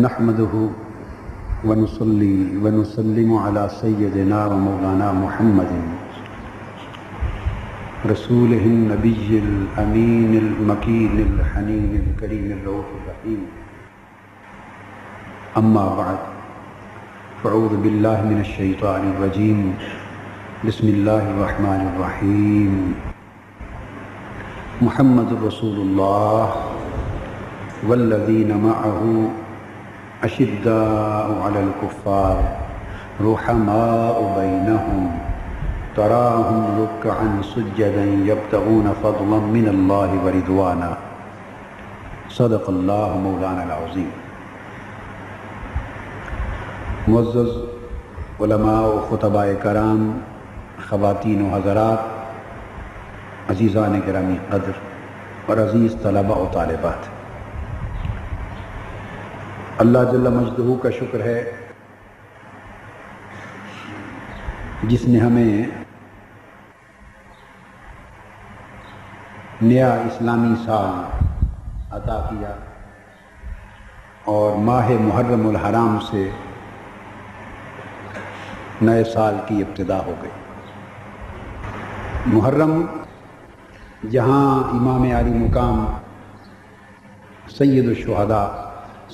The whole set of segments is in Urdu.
نحمده ونصلي ونسلم على سيدنا ومولانا محمد رسوله النبي الأمين المكين الحنين الكريم الرؤوف الرحيم. أما بعد فأعوذ بالله من الشيطان الرجيم. بسم الله الرحمن الرحيم. محمد رسول الله والذين معه أشداء على الكفار رحماء بينهم تراهم ركعا سجدا يبتغون فضلا من الله ورضوانا. صدق الله مولانا العظيم. معزز علماء و خطباء کرام، خواتین و حضرات، عزیزان گرامی قدر اور عزیز طلباء و طالبات، اللہ جل مجدہ کا شکر ہے جس نے ہمیں نیا اسلامی سال عطا کیا اور ماہ محرم الحرام سے نئے سال کی ابتدا ہو گئی. محرم جہاں امام عالی مقام سید الشہداء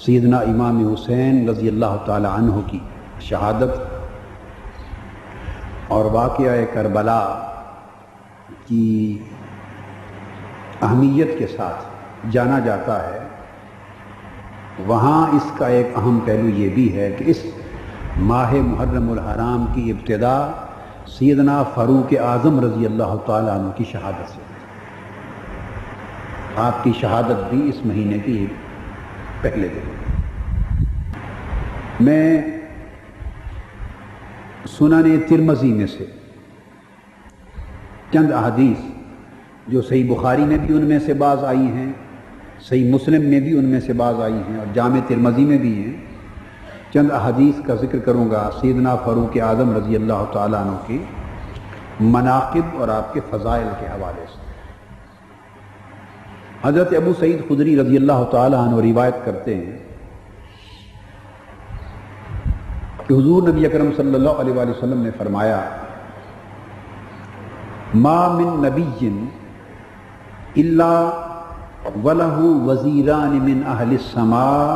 سیدنا امام حسین رضی اللہ تعالی عنہ کی شہادت اور واقعہ کربلا کی اہمیت کے ساتھ جانا جاتا ہے، وہاں اس کا ایک اہم پہلو یہ بھی ہے کہ اس ماہ محرم الحرام کی ابتدا سیدنا فاروق اعظم رضی اللہ تعالی عنہ کی شہادت سے. آپ کی شہادت بھی اس مہینے کی پہلے دن. میں سنن ترمذی میں سے چند احادیث جو صحیح بخاری میں بھی ان میں سے بعض آئی ہیں، صحیح مسلم میں بھی ان میں سے بعض آئی ہیں اور جامع ترمذی میں بھی ہیں، چند احادیث کا ذکر کروں گا سیدنا فاروق اعظم رضی اللہ تعالیٰ عنہ کی مناقب اور آپ کے فضائل کے حوالے سے. حضرت ابو سعید خدری رضی اللہ تعالیٰ عنہ روایت کرتے ہیں کہ حضور نبی اکرم صلی اللہ علیہ وآلہ وسلم نے فرمایا: ما من نبی الا وله وزیران من اہل السماء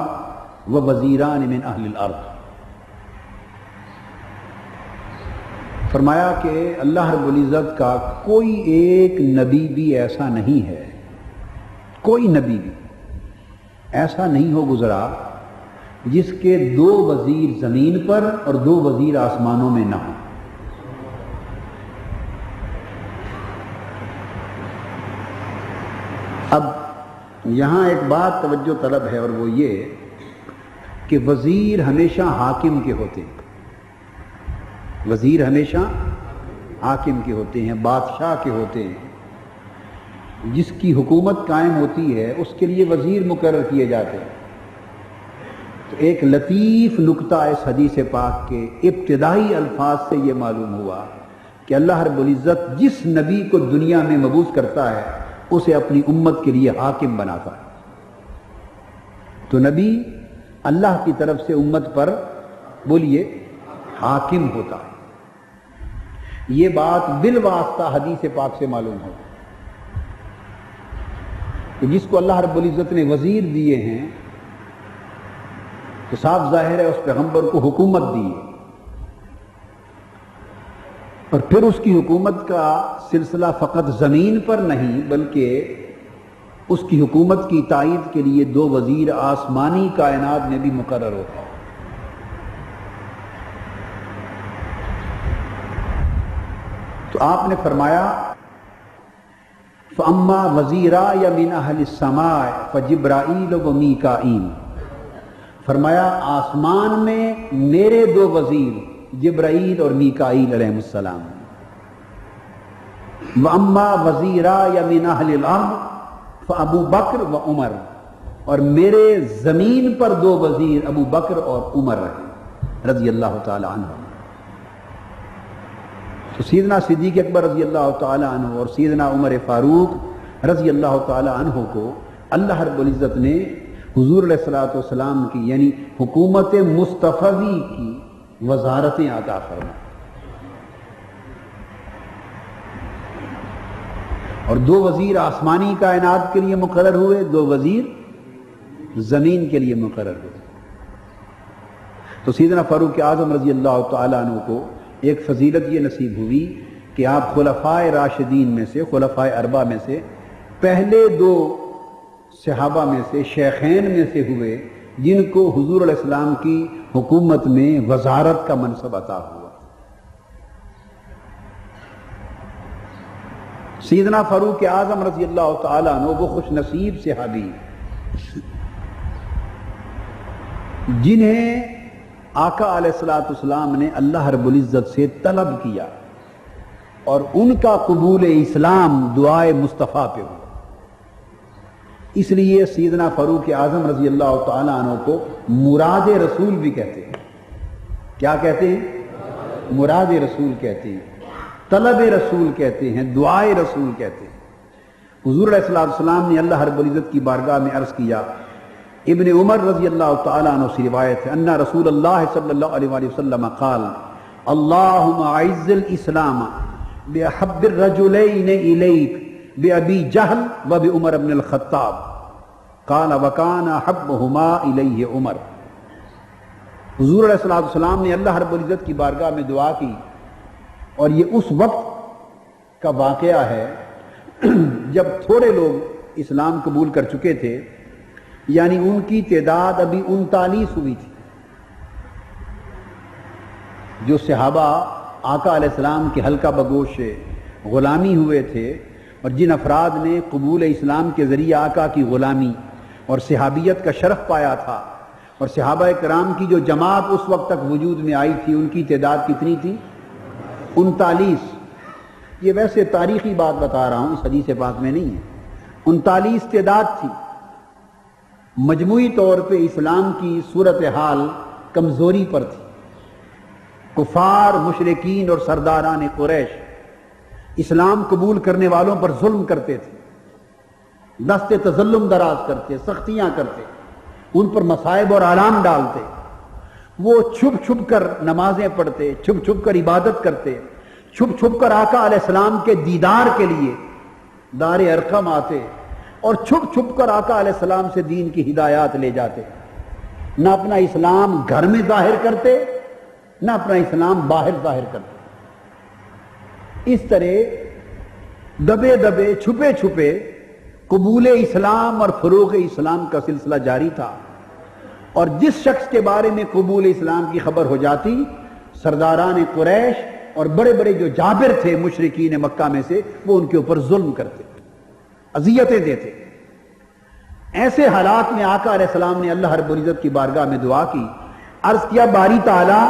ووزیران من اہل الارض. فرمایا کہ اللہ رب العزت کا کوئی ایک نبی بھی ایسا نہیں ہے، کوئی نبی بھی ایسا نہیں ہو گزرا جس کے دو وزیر زمین پر اور دو وزیر آسمانوں میں نہ ہوں. اب یہاں ایک بات توجہ طلب ہے اور وہ یہ کہ وزیر ہمیشہ حاکم کے ہوتے ہیں، وزیر ہمیشہ حاکم کے ہوتے ہیں، بادشاہ کے ہوتے ہیں. جس کی حکومت قائم ہوتی ہے اس کے لیے وزیر مقرر کیے جاتے ہیں. تو ایک لطیف نکتہ اس حدیث پاک کے ابتدائی الفاظ سے یہ معلوم ہوا کہ اللہ رب العزت جس نبی کو دنیا میں مبعوث کرتا ہے اسے اپنی امت کے لیے حاکم بناتا ہے. تو نبی اللہ کی طرف سے امت پر بولیے حاکم ہوتا ہے. یہ بات بالواسطہ حدیث پاک سے معلوم ہو کہ جس کو اللہ رب العزت نے وزیر دیے ہیں تو صاف ظاہر ہے اس پیغمبر کو حکومت دی ہے، اور پھر اس کی حکومت کا سلسلہ فقط زمین پر نہیں بلکہ اس کی حکومت کی تائید کے لیے دو وزیر آسمانی کائنات میں بھی مقرر ہوتا ہے. تو آپ نے فرمایا: فَأَمَّا وَزِيرَايَ مِنْ أَهْلِ السَّمَاءِ فَجِبْرَائِيلُ وَمِيكَائِيلُ. فرمایا آسمان میں میرے دو وزیر جبرائیل اور میکائیل علیہ السلام. وَأَمَّا وَزِيرَايَ مِنْ أَهْلِ الْأَرْضِ فَأَبُو بَكْرُ وَعُمَرُ. اور میرے زمین پر دو وزیر ابو بکر اور عمر رہے رضی اللہ تعالی عنہ. تو سیدنا صدیق اکبر رضی اللہ تعالی عنہ اور سیدنا عمر فاروق رضی اللہ تعالی عنہ کو اللہ رب العزت نے حضور علیہ الصلوۃ والسلام کی یعنی حکومت مصطفی کی وزارتیں عطا فرمائے، اور 2 وزیر آسمانی کائنات کے لیے مقرر ہوئے، 2 وزیر زمین کے لیے مقرر ہوئے۔ تو سیدنا فاروق اعظم رضی اللہ تعالیٰ عنہ کو ایک فضیلت یہ نصیب ہوئی کہ آپ خلفائے راشدین میں سے، خلفائے اربعہ میں سے پہلے 2 صحابہ میں سے، شیخین میں سے ہوئے جن کو حضور علیہ السلام کی حکومت میں وزارت کا منصب عطا ہوا۔ سیدنا فاروق اعظم رضی اللہ تعالیٰ عنہ وہ خوش نصیب صحابی جنہیں آقا علیہ السلام نے اللہ رب العزت سے طلب کیا اور ان کا قبول اسلام دعائے مصطفیٰ پہ ہوا۔ اس لیے سیدنا فاروق اعظم رضی اللہ تعالیٰ عنہ کو مراد رسول بھی کہتے ہیں۔ کیا کہتے ہیں؟ مراد رسول کہتے ہیں، طلب رسول کہتے ہیں، دعائے رسول کہتے ہیں۔ حضور علیہ السلام نے اللہ رب العزت کی بارگاہ میں عرض کیا، ابن عمر رضی اللہ تعالیٰ عنہ سے روایت ہے، ان رسول اللہ صلی اللہ علیہ وآلہ وسلم قال اللہم اعز الاسلام بأحب الرجلین الیک بأبی جہل وبعمر بن الخطاب قال وکان احبہما الیہ عمر۔ حضور علیہ السلام نے اللہ رب العزت کی بارگاہ میں دعا کی، اور یہ اس وقت کا واقعہ ہے جب تھوڑے لوگ اسلام قبول کر چکے تھے، یعنی ان کی تعداد ابھی 39 ہوئی تھی۔ جو صحابہ آقا علیہ السلام کے حلقہ بگوش سے غلامی ہوئے تھے، اور جن افراد نے قبول اسلام کے ذریعے آقا کی غلامی اور صحابیت کا شرف پایا تھا، اور صحابہ کرام کی جو جماعت اس وقت تک وجود میں آئی تھی، ان کی تعداد کتنی تھی؟ 39۔ یہ ویسے تاریخی بات بتا رہا ہوں، اس حدیث پاک میں نہیں ہے۔ 39 تعداد تھی۔ مجموعی طور پہ اسلام کی صورتحال کمزوری پر تھی۔ کفار، مشرکین اور سرداران قریش اسلام قبول کرنے والوں پر ظلم کرتے تھے، دست تظلم دراز کرتے، سختیاں کرتے، ان پر مصائب اور آلام ڈالتے۔ وہ چھپ چھپ کر نمازیں پڑھتے، چھپ چھپ کر عبادت کرتے، چھپ چھپ کر آقا علیہ السلام کے دیدار کے لیے دار ارقم آتے، اور چھپ چھپ کر آقا علیہ السلام سے دین کی ہدایات لے جاتے۔ نہ اپنا اسلام گھر میں ظاہر کرتے، نہ اپنا اسلام باہر ظاہر کرتے۔ اس طرح دبے دبے، چھپے چھپے قبول اسلام اور فروغ اسلام کا سلسلہ جاری تھا، اور جس شخص کے بارے میں قبول اسلام کی خبر ہو جاتی، سرداران قریش اور بڑے بڑے جو جابر تھے مشرکین مکہ میں سے، وہ ان کے اوپر ظلم کرتے، اذیتیں دیتے۔ ایسے حالات میں آقا علیہ السلام نے اللہ رب العزت کی بارگاہ میں دعا کی، عرض کیا باری تعالیٰ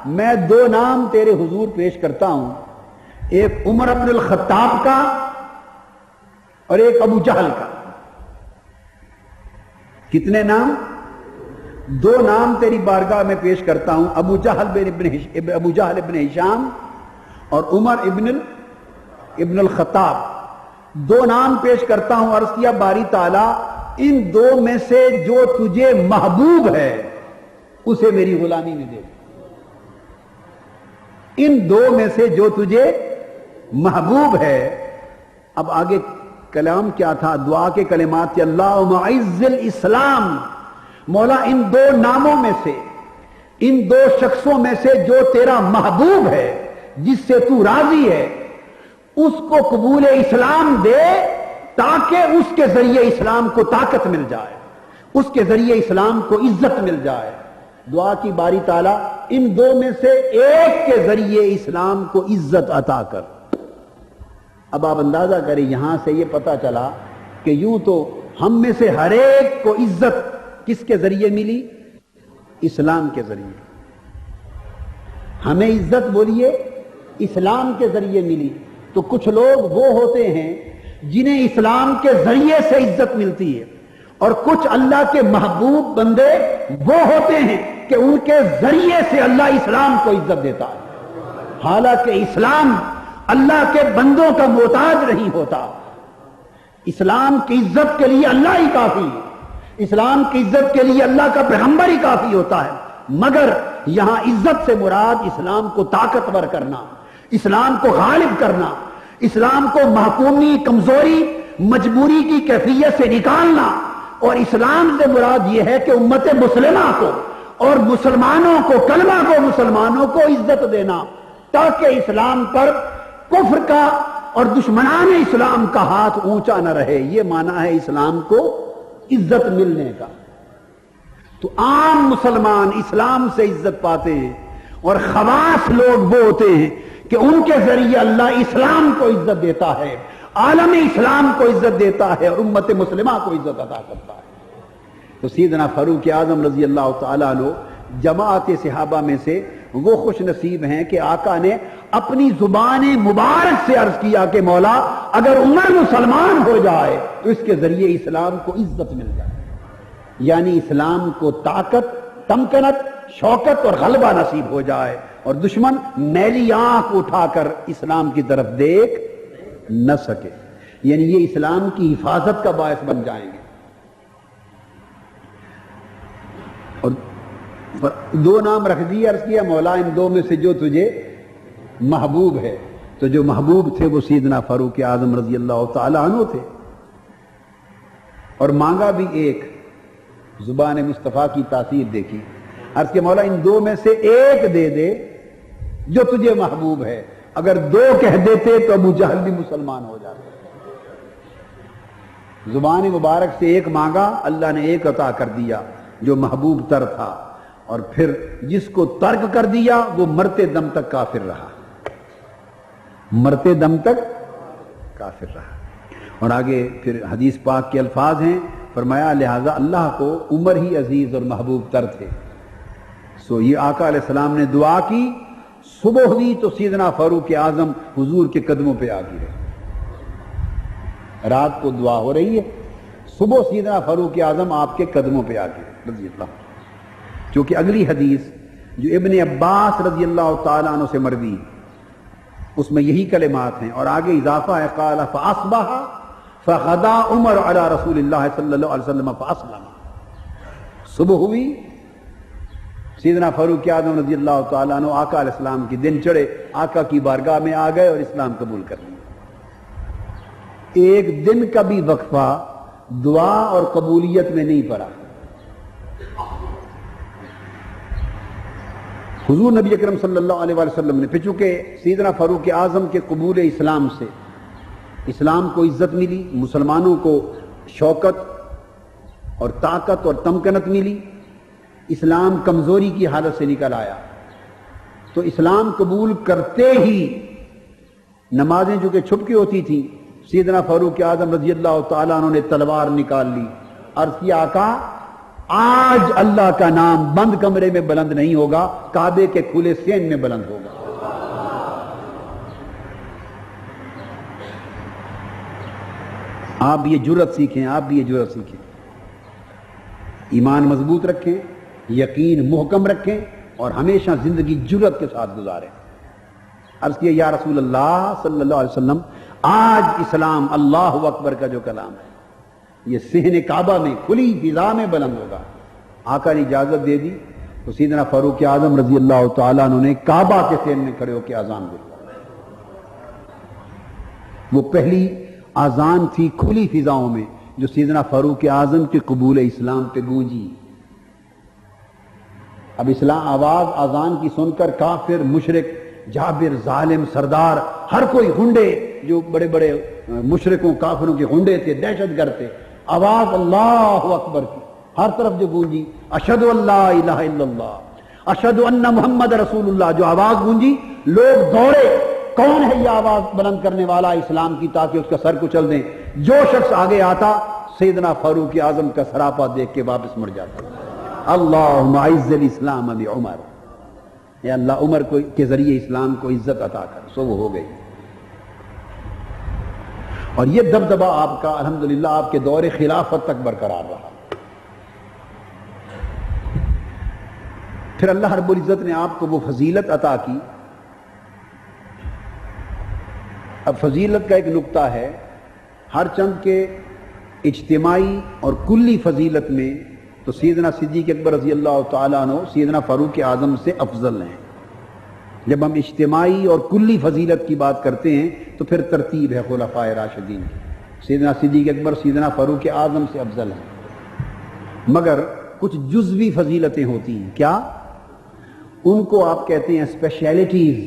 میں 2 نام تیرے حضور پیش کرتا ہوں، ایک عمر بن الخطاب کا اور ایک ابو جہل کا۔ کتنے نام؟ 2 نام تیری بارگاہ میں پیش کرتا ہوں، ابو جہل ابن ہشام اور عمر ابن الخطاب۔ 2 نام پیش کرتا ہوں، عرض کیا باری تعالیٰ ان 2 میں سے جو تجھے محبوب ہے اسے میری غلامی میں دے۔ ان 2 میں سے جو تجھے محبوب ہے۔ اب آگے کلام کیا تھا؟ دعا کے کلمات کہ اللہم اعز الاسلام، مولا ان 2 ناموں میں سے، ان 2 شخصوں میں سے جو تیرا محبوب ہے، جس سے تو راضی ہے، اس کو قبول اسلام دے، تاکہ اس کے ذریعے اسلام کو طاقت مل جائے، اس کے ذریعے اسلام کو عزت مل جائے۔ دعا کی باری تعالیٰ ان 2 میں سے ایک کے ذریعے اسلام کو عزت عطا کر۔ اب آپ اندازہ کریں، یہاں سے یہ پتا چلا کہ یوں تو ہم میں سے ہر ایک کو عزت کس کے ذریعے ملی؟ اسلام کے ذریعے۔ ہمیں عزت بولیے اسلام کے ذریعے ملی۔ تو کچھ لوگ وہ ہوتے ہیں جنہیں اسلام کے ذریعے سے عزت ملتی ہے، اور کچھ اللہ کے محبوب بندے وہ ہوتے ہیں کہ ان کے ذریعے سے اللہ اسلام کو عزت دیتا ہے، حالانکہ اسلام اللہ کے بندوں کا محتاج نہیں ہوتا۔ اسلام کی عزت کے لیے اللہ ہی کافی ہے، اسلام کی عزت کے لیے اللہ کا پیغمبر ہی کافی ہوتا ہے، مگر یہاں عزت سے مراد اسلام کو طاقتور کرنا، اسلام کو غالب کرنا، اسلام کو محکومی، کمزوری، مجبوری کی کیفیت سے نکالنا، اور اسلام سے مراد یہ ہے کہ امت مسلمہ کو اور مسلمانوں کو، کلمہ کو، مسلمانوں کو عزت دینا، تاکہ اسلام پر کفر کا اور دشمنان اسلام کا ہاتھ اونچا نہ رہے۔ یہ معنی ہے اسلام کو عزت ملنے کا۔ تو عام مسلمان اسلام سے عزت پاتے ہیں، اور خواص لوگ وہ ہوتے ہیں کہ ان کے ذریعے اللہ اسلام کو عزت دیتا ہے، عالم اسلام کو عزت دیتا ہے، اور امت مسلمہ کو عزت عطا کرتا ہے۔ تو سیدنا فاروق اعظم رضی اللہ تعالیٰ عنہ جماعت صحابہ میں سے وہ خوش نصیب ہیں کہ آقا نے اپنی زبان مبارک سے عرض کیا کہ مولا اگر عمر مسلمان ہو جائے تو اس کے ذریعے اسلام کو عزت مل جائے، یعنی اسلام کو طاقت، تمکنت، شوکت اور غلبہ نصیب ہو جائے، اور دشمن میلی آنکھ اٹھا کر اسلام کی طرف دیکھ نہ سکے، یعنی یہ اسلام کی حفاظت کا باعث بن جائیں گے۔ اور دو نام رکھ دیے، عرض کیا مولا ان دو میں سے جو تجھے محبوب ہے، تو جو محبوب تھے وہ سیدنا فاروق اعظم رضی اللہ تعالی عنہ تھے، اور مانگا بھی ایک، زبان مصطفیٰ کی تاثیر دیکھی، عرض کیا مولا ان دو میں سے ایک دے دے جو تجھے محبوب ہے، اگر دو کہہ دیتے تو ابو جہل بھی مسلمان ہو جاتے۔ زبان مبارک سے ایک مانگا، اللہ نے ایک عطا کر دیا جو محبوب تر تھا، اور پھر جس کو ترک کر دیا وہ مرتے دم تک کافر رہا، مرتے دم تک کافر رہا۔ اور آگے پھر حدیث پاک کے الفاظ ہیں، فرمایا لہذا اللہ کو عمر ہی عزیز اور محبوب تر تھے، سو یہ آقا علیہ السلام نے دعا کی، صبح ہوئی تو سیدنا فاروق اعظم حضور کے قدموں پہ آ گئے، رات کو دعا ہو رہی ہے، صبح سیدنا فاروق اعظم آپ کے قدموں پہ آ گئے رضی اللہ، کیونکہ اگلی حدیث جو ابن عباس رضی اللہ تعالیٰ عنہ سے مروی اس میں یہی کلمات ہیں، اور آگے اضافہ ہے قال فاصبح فغدا عمر علی رسول اللہ صلی اللہ علیہ وسلم فاسلم، صبح ہوئی سیدنا فاروق اعظم رضی اللہ تعالیٰ عنہ آقا علیہ السلام کی دن چڑھے، آقا کی بارگاہ میں آ گئے اور اسلام قبول کر لیا۔ ایک دن کا بھی وقفہ دعا اور قبولیت میں نہیں پڑا۔ حضور نبی اکرم صلی اللہ علیہ وسلم نے پھر چونکہ سیدنا فاروق اعظم کے قبول اسلام سے اسلام کو عزت ملی، مسلمانوں کو شوکت اور طاقت اور تمکنت ملی، اسلام کمزوری کی حالت سے نکل آیا، تو اسلام قبول کرتے ہی نمازیں جو کہ چھپ کے ہوتی تھیں، سیدنا فاروق اعظم رضی اللہ تعالیٰ عنہ نے تلوار نکال لی، عرض کیا آقا آج اللہ کا نام بند کمرے میں بلند نہیں ہوگا، کعبے کے کھلے سین میں بلند ہوگا۔ آپ یہ جرأت سیکھیں، آپ بھی یہ جرأت سیکھیں، ایمان مضبوط رکھیں، یقین محکم رکھیں، اور ہمیشہ زندگی جرأت کے ساتھ گزاریں۔ عرض کیا یا رسول اللہ صلی اللہ علیہ وسلم آج اسلام اللہ اکبر کا جو کلام ہے یہ صحن کعبہ میں کھلی فضا میں بلند ہوگا۔ آقا نے اجازت دے دی تو سیدنا فاروق اعظم رضی اللہ تعالیٰ عنہ نے کعبہ کے صحن میں کھڑے ہو کے اذان دی۔ وہ پہلی اذان تھی کھلی فضاؤں میں جو سیدنا فاروق اعظم کے قبول اسلام پہ گونجی۔ اب اسلام آواز اذان کی سن کر کافر، مشرک، جابر، ظالم، سردار، ہر کوئی غنڈے جو بڑے بڑے مشرکوں کافروں کے غنڈے تھے، دہشت گرد تھے، آواز اللہ اکبر کی ہر طرف جو گونجی، اشہد ان لا الہ الا اللہ، اشہد ان محمد رسول اللہ، جو آواز گونجی لوگ دوڑے، کون ہے یہ آواز بلند کرنے والا اسلام کی تاکہ اس کا سر کچل دیں۔ جو شخص آگے آتا سیدنا فاروق اعظم کا سراپا دیکھ کے واپس مڑ جاتا، اللہم اعز الاسلام بعمر، یا اللہ عمر کے ذریعے اسلام کو عزت عطا کر، سو وہ ہو گئی۔ اور یہ دبدبہ آپ کا الحمدللہ آپ کے دور خلافت تک برقرار رہا۔ پھر اللہ رب العزت نے آپ کو وہ فضیلت عطا کی۔ اب فضیلت کا ایک نقطہ ہے، ہر چند کے اجتماعی اور کلی فضیلت میں تو سیدنا صدیق اکبر رضی اللہ تعالیٰ عنہ سیدنا فاروق اعظم سے افضل ہیں. جب ہم اجتماعی اور کلی فضیلت کی بات کرتے ہیں تو پھر ترتیب ہے خلفائے راشدین کی. سیدنا صدیق اکبر سیدنا فاروق اعظم سے افضل ہیں. مگر کچھ جزوی فضیلتیں ہوتی ہیں. کیا؟ ان کو آپ کہتے ہیں اسپیشلٹیز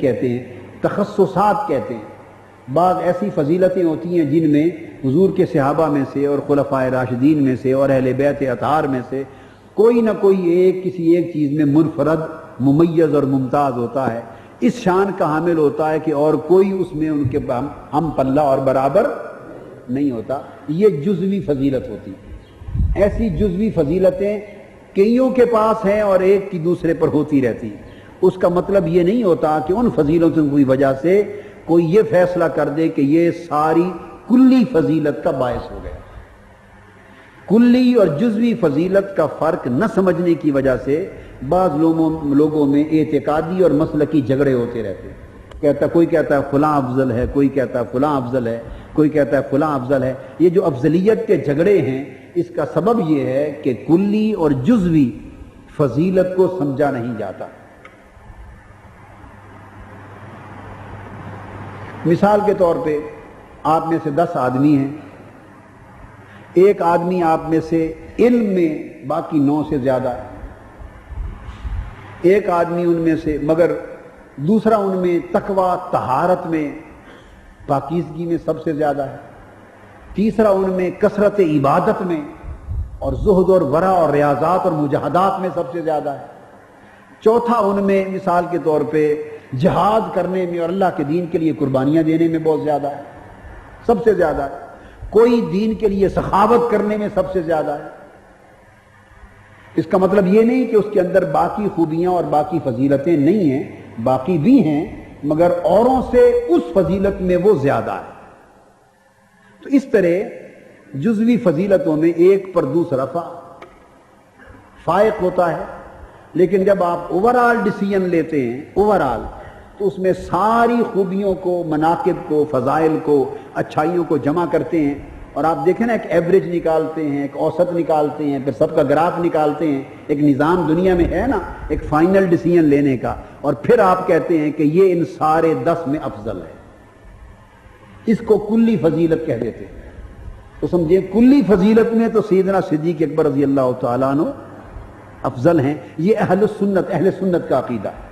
کہتے ہیں، تخصصات کہتے ہیں. بعض ایسی فضیلتیں ہوتی ہیں جن میں حضور کے صحابہ میں سے اور خلفائے راشدین میں سے اور اہل بیت اطہار میں سے کوئی نہ کوئی ایک کسی ایک چیز میں منفرد، ممیز اور ممتاز ہوتا ہے، اس شان کا حامل ہوتا ہے کہ اور کوئی اس میں ان کے ہم پلہ اور برابر نہیں ہوتا. یہ جزوی فضیلت ہوتی. ایسی جزوی فضیلتیں کئیوں کے پاس ہیں اور ایک کی دوسرے پر ہوتی رہتی. اس کا مطلب یہ نہیں ہوتا کہ ان فضیلتوں کی وجہ سے کوئی یہ فیصلہ کر دے کہ یہ ساری کلی فضیلت کا باعث ہو گیا. کلی اور جزوی فضیلت کا فرق نہ سمجھنے کی وجہ سے بعض لوگوں میں اعتقادی اور مسلکی جھگڑے ہوتے رہتے ہیں. کوئی کہتا ہے فلاں افضل ہے، کوئی کہتا ہے فلاں افضل ہے، کوئی کہتا ہے فلاں افضل ہے. یہ جو افضلیت کے جھگڑے ہیں اس کا سبب یہ ہے کہ کلی اور جزوی فضیلت کو سمجھا نہیں جاتا. مثال کے طور پہ آپ میں سے 10 آدمی ہیں، ایک آدمی آپ میں سے علم میں باقی 9 سے زیادہ ہے، ایک آدمی ان میں سے مگر دوسرا ان میں تقوی طہارت میں پاکیزگی میں سب سے زیادہ ہے، تیسرا ان میں کثرت عبادت میں اور زہد اور ورع اور ریاضات اور مجاہدات میں سب سے زیادہ ہے، چوتھا ان میں مثال کے طور پہ جہاد کرنے میں اور اللہ کے دین کے لیے قربانیاں دینے میں بہت زیادہ ہے، سب سے زیادہ ہے، کوئی دین کے لیے سخاوت کرنے میں سب سے زیادہ ہے. اس کا مطلب یہ نہیں کہ اس کے اندر باقی خوبیاں اور باقی فضیلتیں نہیں ہیں، باقی بھی ہیں مگر اوروں سے اس فضیلت میں وہ زیادہ ہے. تو اس طرح جزوی فضیلتوں میں ایک پر دوسرا فائق ہوتا ہے. لیکن جب آپ اوورآل ڈیسیژن لیتے ہیں اوورآل تو اس میں ساری خوبیوں کو، مناقب کو، فضائل کو، اچھائیوں کو جمع کرتے ہیں اور آپ دیکھیں نا ایک ایوریج نکالتے ہیں، ایک اوسط نکالتے ہیں، پھر سب کا گراف نکالتے ہیں. ایک نظام دنیا میں ہے نا ایک فائنل ڈیسیژن لینے کا، اور پھر آپ کہتے ہیں کہ یہ ان سارے 10 میں افضل ہے. اس کو کلی فضیلت کہہ دیتے ہیں. تو سمجھیں کلی فضیلت میں تو سیدنا صدیق اکبر رضی اللہ تعالیٰ عنہ افضل ہیں. یہ اہل سنت کا عقیدہ ہے.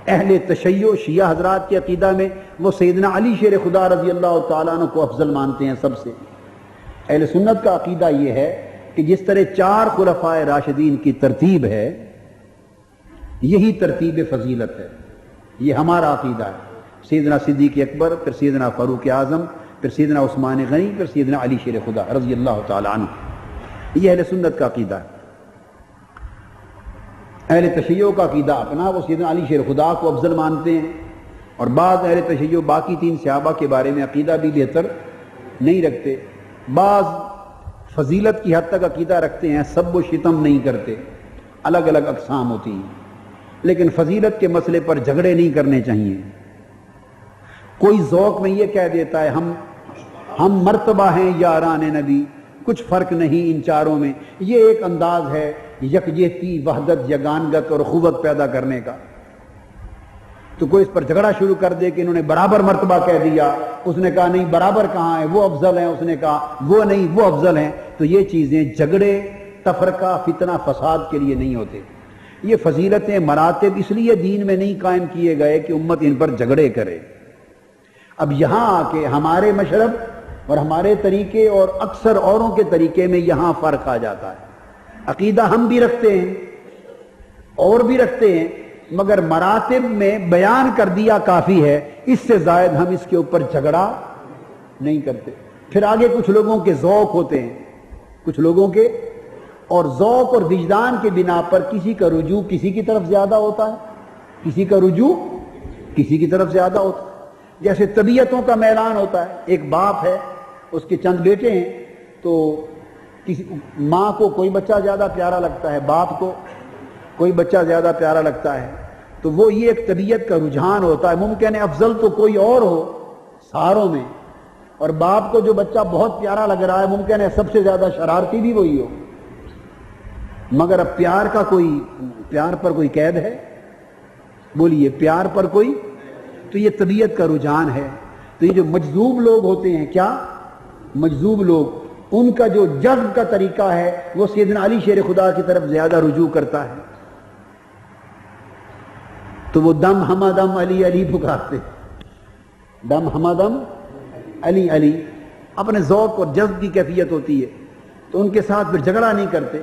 اہل تشیع شیعہ حضرات کے عقیدہ میں وہ سیدنا علی شیر خدا رضی اللہ تعالیٰ عنہ کو افضل مانتے ہیں سب سے. اہل سنت کا عقیدہ یہ ہے کہ جس طرح 4 خلفائے راشدین کی ترتیب ہے یہی ترتیب فضیلت ہے. یہ ہمارا عقیدہ ہے. سیدنا صدیق اکبر، پھر سیدنا فاروق اعظم، پھر سیدنا عثمان غنی، پھر سیدنا علی شیر خدا رضی اللہ تعالیٰ عنہ. یہ اہل سنت کا عقیدہ ہے. اہل تشیع کا عقیدہ اپنا، وہ سیدنا علی شیر خدا کو افضل مانتے ہیں، اور بعض اہل تشیع باقی 3 صحابہ کے بارے میں عقیدہ بھی بہتر نہیں رکھتے. بعض فضیلت کی حد تک عقیدہ رکھتے ہیں، سب و شتم نہیں کرتے. الگ الگ اقسام ہوتی ہیں، لیکن فضیلت کے مسئلے پر جھگڑے نہیں کرنے چاہیے. کوئی ذوق میں یہ کہہ دیتا ہے ہم مرتبہ ہیں یاران نبی، کچھ فرق نہیں ان چاروں میں. یہ ایک انداز ہے یکجہتی، وحدت، یگانگت اور قوت پیدا کرنے کا. تو کوئی اس پر جھگڑا شروع کر دے کہ انہوں نے برابر مرتبہ کہہ دیا، اس نے کہا نہیں برابر کہاں ہے، وہ افضل ہیں، اس نے کہا وہ نہیں وہ افضل ہیں. تو یہ چیزیں جھگڑے، تفرقہ، فتنہ، فساد کے لیے نہیں ہوتے. یہ فضیلتیں، مراتب اس لیے دین میں نہیں قائم کیے گئے کہ امت ان پر جھگڑے کرے. اب یہاں آ کے ہمارے مشرب اور ہمارے طریقے اور اکثر اوروں کے طریقے میں یہاں فرق آ جاتا ہے. عقیدہ ہم بھی رکھتے ہیں اور بھی رکھتے ہیں، مگر مراتب میں بیان کر دیا کافی ہے، اس سے زائد ہم اس کے اوپر جھگڑا نہیں کرتے. پھر آگے کچھ لوگوں کے ذوق ہوتے ہیں، کچھ لوگوں کے، اور ذوق اور وجدان کے بنا پر کسی کا رجوع کسی کی طرف زیادہ ہوتا ہے، کسی کا رجوع کسی کی طرف زیادہ ہوتا ہے. جیسے طبیعتوں کا میلان ہوتا ہے. ایک باپ ہے، اس کے چند بیٹے ہیں، تو ماں کو کوئی بچہ زیادہ پیارا لگتا ہے، باپ کو کوئی بچہ زیادہ پیارا لگتا ہے. تو وہ یہ ایک طبیعت کا رجحان ہوتا ہے. ممکن ہے افضل تو کوئی اور ہو، ساروں میں. اور باپ کو جو بچہ بہت پیارا لگ رہا ہے ممکن ہے سب سے زیادہ شرارتی بھی وہی ہو. مگر اب پیار پر کوئی قید ہے؟ بولیے پیار پر کوئی؟ تو یہ طبیعت کا رجحان ہے. تو یہ جو مجذوب لوگ ہوتے ہیں، کیا مجذوب لوگ، ان کا جو جذب کا طریقہ ہے وہ سیدنا علی شیر خدا کی طرف زیادہ رجوع کرتا ہے. تو وہ دم ہمدم علی علی پکارتے، دم ہمدم علی علی. اپنے ذوق اور جذب کی کیفیت ہوتی ہے تو ان کے ساتھ پھر جھگڑا نہیں کرتے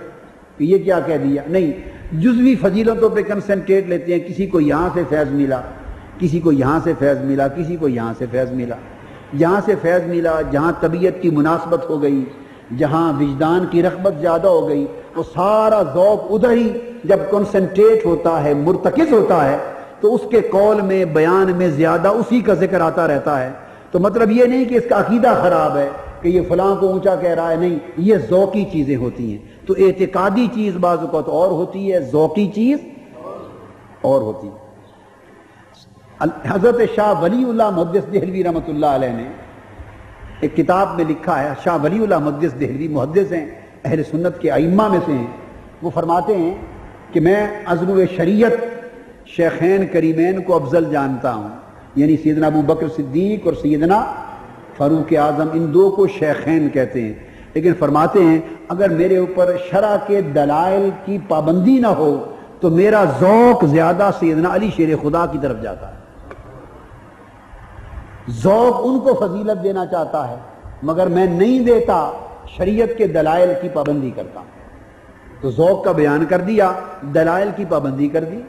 کہ یہ کیا کہہ دیا، نہیں، جزوی فضیلتوں پہ کنسنٹریٹ لیتے ہیں. کسی کو یہاں سے فیض ملا، کسی کو یہاں سے فیض ملا، کسی کو یہاں سے فیض ملا. جہاں سے فیض ملا، جہاں طبیعت کی مناسبت ہو گئی، جہاں وجدان کی رغبت زیادہ ہو گئی، وہ سارا ذوق ادھر ہی جب کنسنٹریٹ ہوتا ہے، مرتکز ہوتا ہے، تو اس کے قول میں، بیان میں زیادہ اسی کا ذکر آتا رہتا ہے. تو مطلب یہ نہیں کہ اس کا عقیدہ خراب ہے کہ یہ فلاں کو اونچا کہہ رہا ہے، نہیں، یہ ذوقی چیزیں ہوتی ہیں. تو اعتقادی چیز بعض اوقات اور ہوتی ہے، ذوقی چیز اور ہوتی ہے. حضرت شاہ ولی اللہ محدث دہلوی رحمۃ اللہ علیہ نے ایک کتاب میں لکھا ہے. شاہ ولی اللہ محدث دہلوی محدث ہیں، اہل سنت کے ائمہ میں سے ہیں. وہ فرماتے ہیں کہ میں عزم شریعت شیخین کریمین کو افضل جانتا ہوں، یعنی سیدنا ابو بکر صدیق اور سیدنا فاروق اعظم، ان دو کو شیخین کہتے ہیں. لیکن فرماتے ہیں اگر میرے اوپر شرع کے دلائل کی پابندی نہ ہو تو میرا ذوق زیادہ سیدنا علی شیر خدا کی طرف جاتا ہے. ذوق ان کو فضیلت دینا چاہتا ہے مگر میں نہیں دیتا، شریعت کے دلائل کی پابندی کرتا ہوں. تو ذوق کا بیان کر دیا، دلائل کی پابندی کر دی.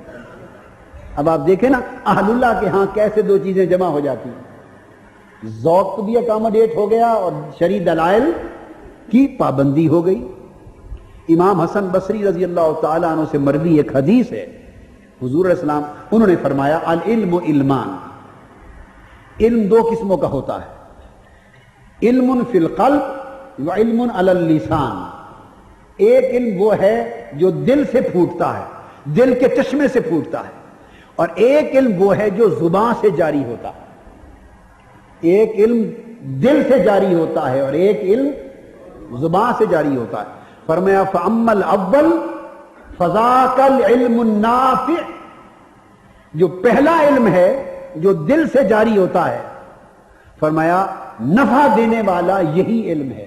اب آپ دیکھیں نا اہل اللہ کے ہاں کیسے دو چیزیں جمع ہو جاتی ہیں، ذوق بھی اکاموڈیٹ ہو گیا اور شرعی دلائل کی پابندی ہو گئی. امام حسن بصری رضی اللہ تعالیٰ عنہ سے مروی ایک حدیث ہے، حضور علیہ السلام انہوں نے فرمایا العلم علمان، علم دو قسموں کا ہوتا ہے، علم فی القلب و علم علی اللسان. ایک علم وہ ہے جو دل سے پھوٹتا ہے، دل کے چشمے سے پھوٹتا ہے، اور ایک علم وہ ہے جو زبان سے جاری ہوتا ہے. ایک علم دل سے جاری ہوتا ہے اور ایک علم زبان سے جاری ہوتا ہے. فرمایا فَأَمَّا الْأَوَّلُ فَذَاكَ الْعِلْمُ النَّافِعُ، جو پہلا علم ہے جو دل سے جاری ہوتا ہے، فرمایا نفع دینے والا یہی علم ہے.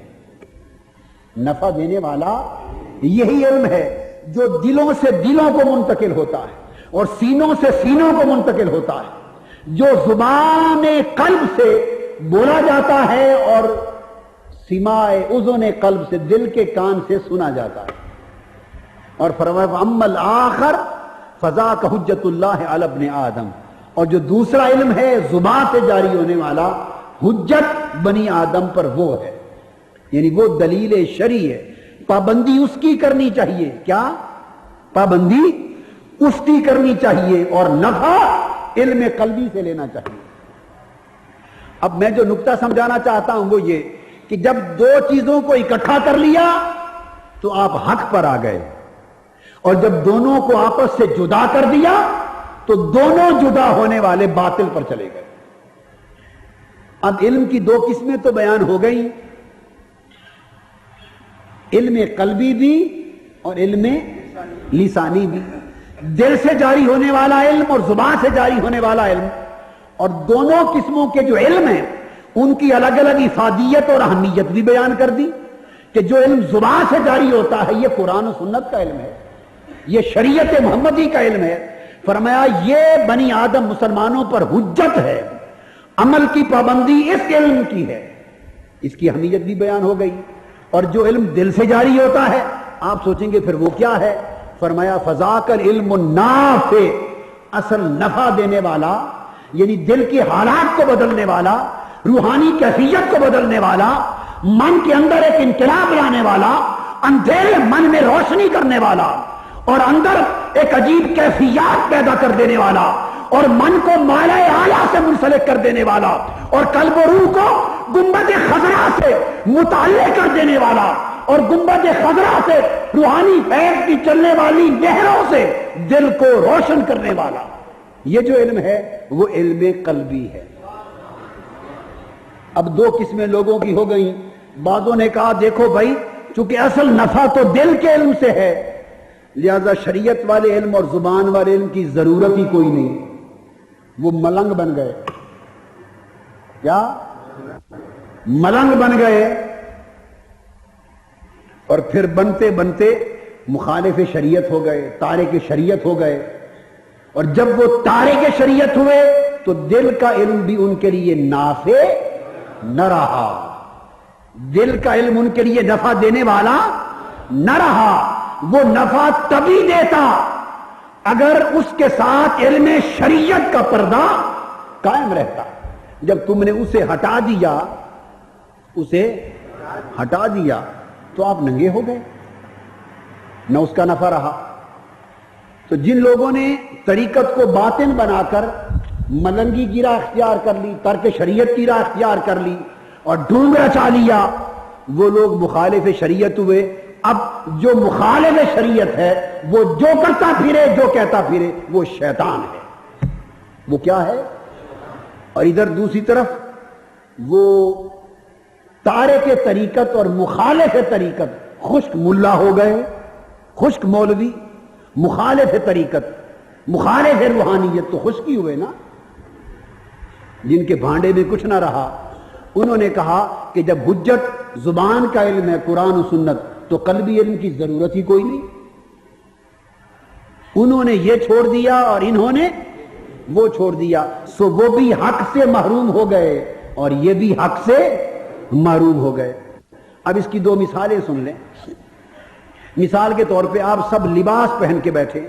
نفع دینے والا یہی علم ہے جو دلوں سے دلوں کو منتقل ہوتا ہے اور سینوں سے سینوں کو منتقل ہوتا ہے، جو زبان قلب سے بولا جاتا ہے اور سماع اذن قلب سے، دل کے کان سے سنا جاتا ہے. اور فرمایا اما الآخر فذاک حجت اللہ علی ابن آدم، اور جو دوسرا علم ہے زبان سے جاری ہونے والا، حجت بنی آدم پر وہ ہے، یعنی وہ دلیل شرعی ہے. پابندی اس کی کرنی چاہیے، کیا پابندی اس کی کرنی چاہیے، اور نفع علم قلبی سے لینا چاہیے. اب میں جو نقطہ سمجھانا چاہتا ہوں وہ یہ کہ جب دو چیزوں کو اکٹھا کر لیا تو آپ حق پر آ گئے، اور جب دونوں کو آپس سے جدا کر دیا تو دونوں جدا ہونے والے باطل پر چلے گئے. اب علم کی دو قسمیں تو بیان ہو گئی، علم قلبی بھی اور علم لسانی بھی. دل سے جاری ہونے والا علم اور زبان سے جاری ہونے والا علم، اور دونوں قسموں کے جو علم ہیں ان کی الگ الگ افادیت اور اہمیت بھی بیان کر دی. کہ جو علم زبان سے جاری ہوتا ہے یہ قرآن و سنت کا علم ہے، یہ شریعت محمدی کا علم ہے. فرمایا یہ بنی آدم مسلمانوں پر حجت ہے، عمل کی پابندی اس علم کی ہے، اس کی اہمیت بھی بیان ہو گئی. اور جو علم دل سے جاری ہوتا ہے آپ سوچیں گے پھر وہ کیا ہے؟ فرمایا فذاک العلم النافع، اصل نفع دینے والا، یعنی دل کے حالات کو بدلنے والا، روحانی کیفیت کو بدلنے والا، من کے اندر ایک انقلاب لانے والا، اندھیرے من میں روشنی کرنے والا، اور اندر ایک عجیب کیفیات پیدا کر دینے والا، اور من کو مالا اعلیٰ سے منسلک کر دینے والا، اور قلب و روح کو گنبد خضرا سے متعلق کر دینے والا، اور گنبد خضرا سے روحانی فیض کی چلنے والی نہروں سے دل کو روشن کرنے والا، یہ جو علم ہے وہ علم قلبی ہے. اب دو قسمیں لوگوں کی ہو گئیں. بعضوں نے کہا دیکھو بھائی چونکہ اصل نفع تو دل کے علم سے ہے لہذا شریعت والے علم اور زبان والے علم کی ضرورت ہی کوئی نہیں. وہ ملنگ بن گئے. کیا ملنگ بن گئے اور پھر بنتے بنتے مخالف شریعت ہو گئے, تارک شریعت ہو گئے. اور جب وہ تارک شریعت ہوئے تو دل کا علم بھی ان کے لیے نافع نہ رہا. دل کا علم ان کے لیے نفع دینے والا نہ رہا. وہ نفع تبھی دیتا اگر اس کے ساتھ علم شریعت کا پردہ قائم رہتا. جب تم نے اسے ہٹا دیا تو آپ ننگے ہو گئے, نہ اس کا نفع رہا. تو جن لوگوں نے طریقت کو باطن بنا کر ملنگی کی راہ اختیار کر لی, ترک شریعت کی راہ اختیار کر لی اور ڈھونگ رچا لیا, وہ لوگ مخالف شریعت ہوئے. اب جو مخالف شریعت ہے وہ جو کرتا پھرے, جو کہتا پھرے, وہ شیطان ہے. وہ کیا ہے؟ اور ادھر دوسری طرف وہ تارک طریقت اور مخالف طریقت خشک ملا ہو گئے, خشک مولوی, مخالف طریقت, مخالف روحانیت, تو خشکی ہوئے نا. جن کے بھانڈے میں کچھ نہ رہا انہوں نے کہا کہ جب حجت زبان کا علم ہے قرآن و سنت تو قلبی علم کی ضرورت ہی کوئی نہیں. انہوں نے یہ چھوڑ دیا اور انہوں نے وہ چھوڑ دیا. سو وہ بھی حق سے محروم ہو گئے اور یہ بھی حق سے محروم ہو گئے. اب اس کی دو مثالیں سن لیں. مثال کے طور پہ آپ سب لباس پہن کے بیٹھے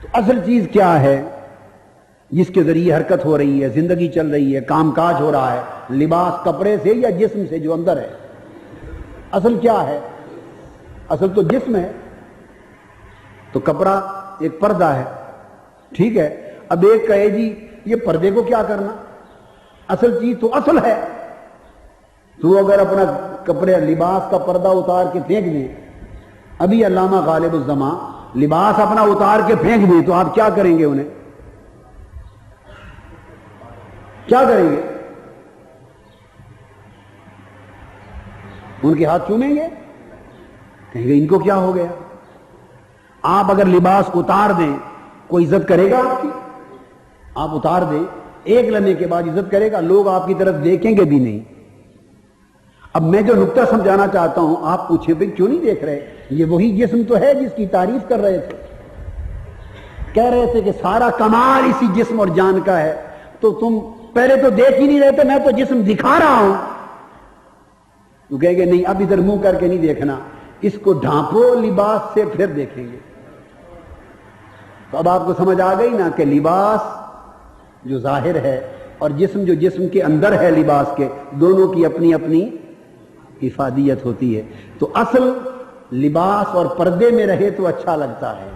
تو اصل چیز کیا ہے جس کے ذریعے حرکت ہو رہی ہے, زندگی چل رہی ہے, کام کاج ہو رہا ہے؟ لباس کپڑے سے یا جسم سے جو اندر ہے؟ اصل کیا ہے؟ اصل تو جسم ہے. تو کپڑا ایک پردہ ہے, ٹھیک ہے. اب ایک کہے جی یہ پردے کو کیا کرنا, اصل چیز تو اصل ہے. تو اگر اپنا کپڑے لباس کا پردہ اتار کے پھینک دیں, ابھی علامہ غالب الزمان لباس اپنا اتار کے پھینک دیں تو آپ کیا کریں گے؟ انہیں کیا کریں گے؟ ان کے ہاتھ چومیں گے, کہیں گے ان کو کیا ہو گیا. آپ اگر لباس اتار دیں کوئی عزت کرے گا آپ کی؟ آپ اتار دیں ایک لمحے کے بعد عزت کرے گا, لوگ آپ کی طرف دیکھیں گے بھی نہیں. اب میں جو نقطہ سمجھانا چاہتا ہوں آپ پوچھیں بھئی کیوں نہیں دیکھ رہے؟ یہ وہی جسم تو ہے جس کی تعریف کر رہے تھے, کہہ رہے تھے کہ سارا کمال اسی جسم اور جان کا ہے. تو تم پہلے تو دیکھ ہی نہیں رہے تھے, میں تو جسم دکھا رہا ہوں. تو کہیں گے نہیں اب ادھر منہ کر کے نہیں دیکھنا, اس کو ڈھانپو لباس سے پھر دیکھیں گے. تو اب آپ کو سمجھ آ گئی نا کہ لباس جو ظاہر ہے اور جسم جو جسم کے اندر ہے لباس کے, دونوں کی اپنی اپنی افادیت ہوتی ہے. تو اصل لباس اور پردے میں رہے تو اچھا لگتا ہے.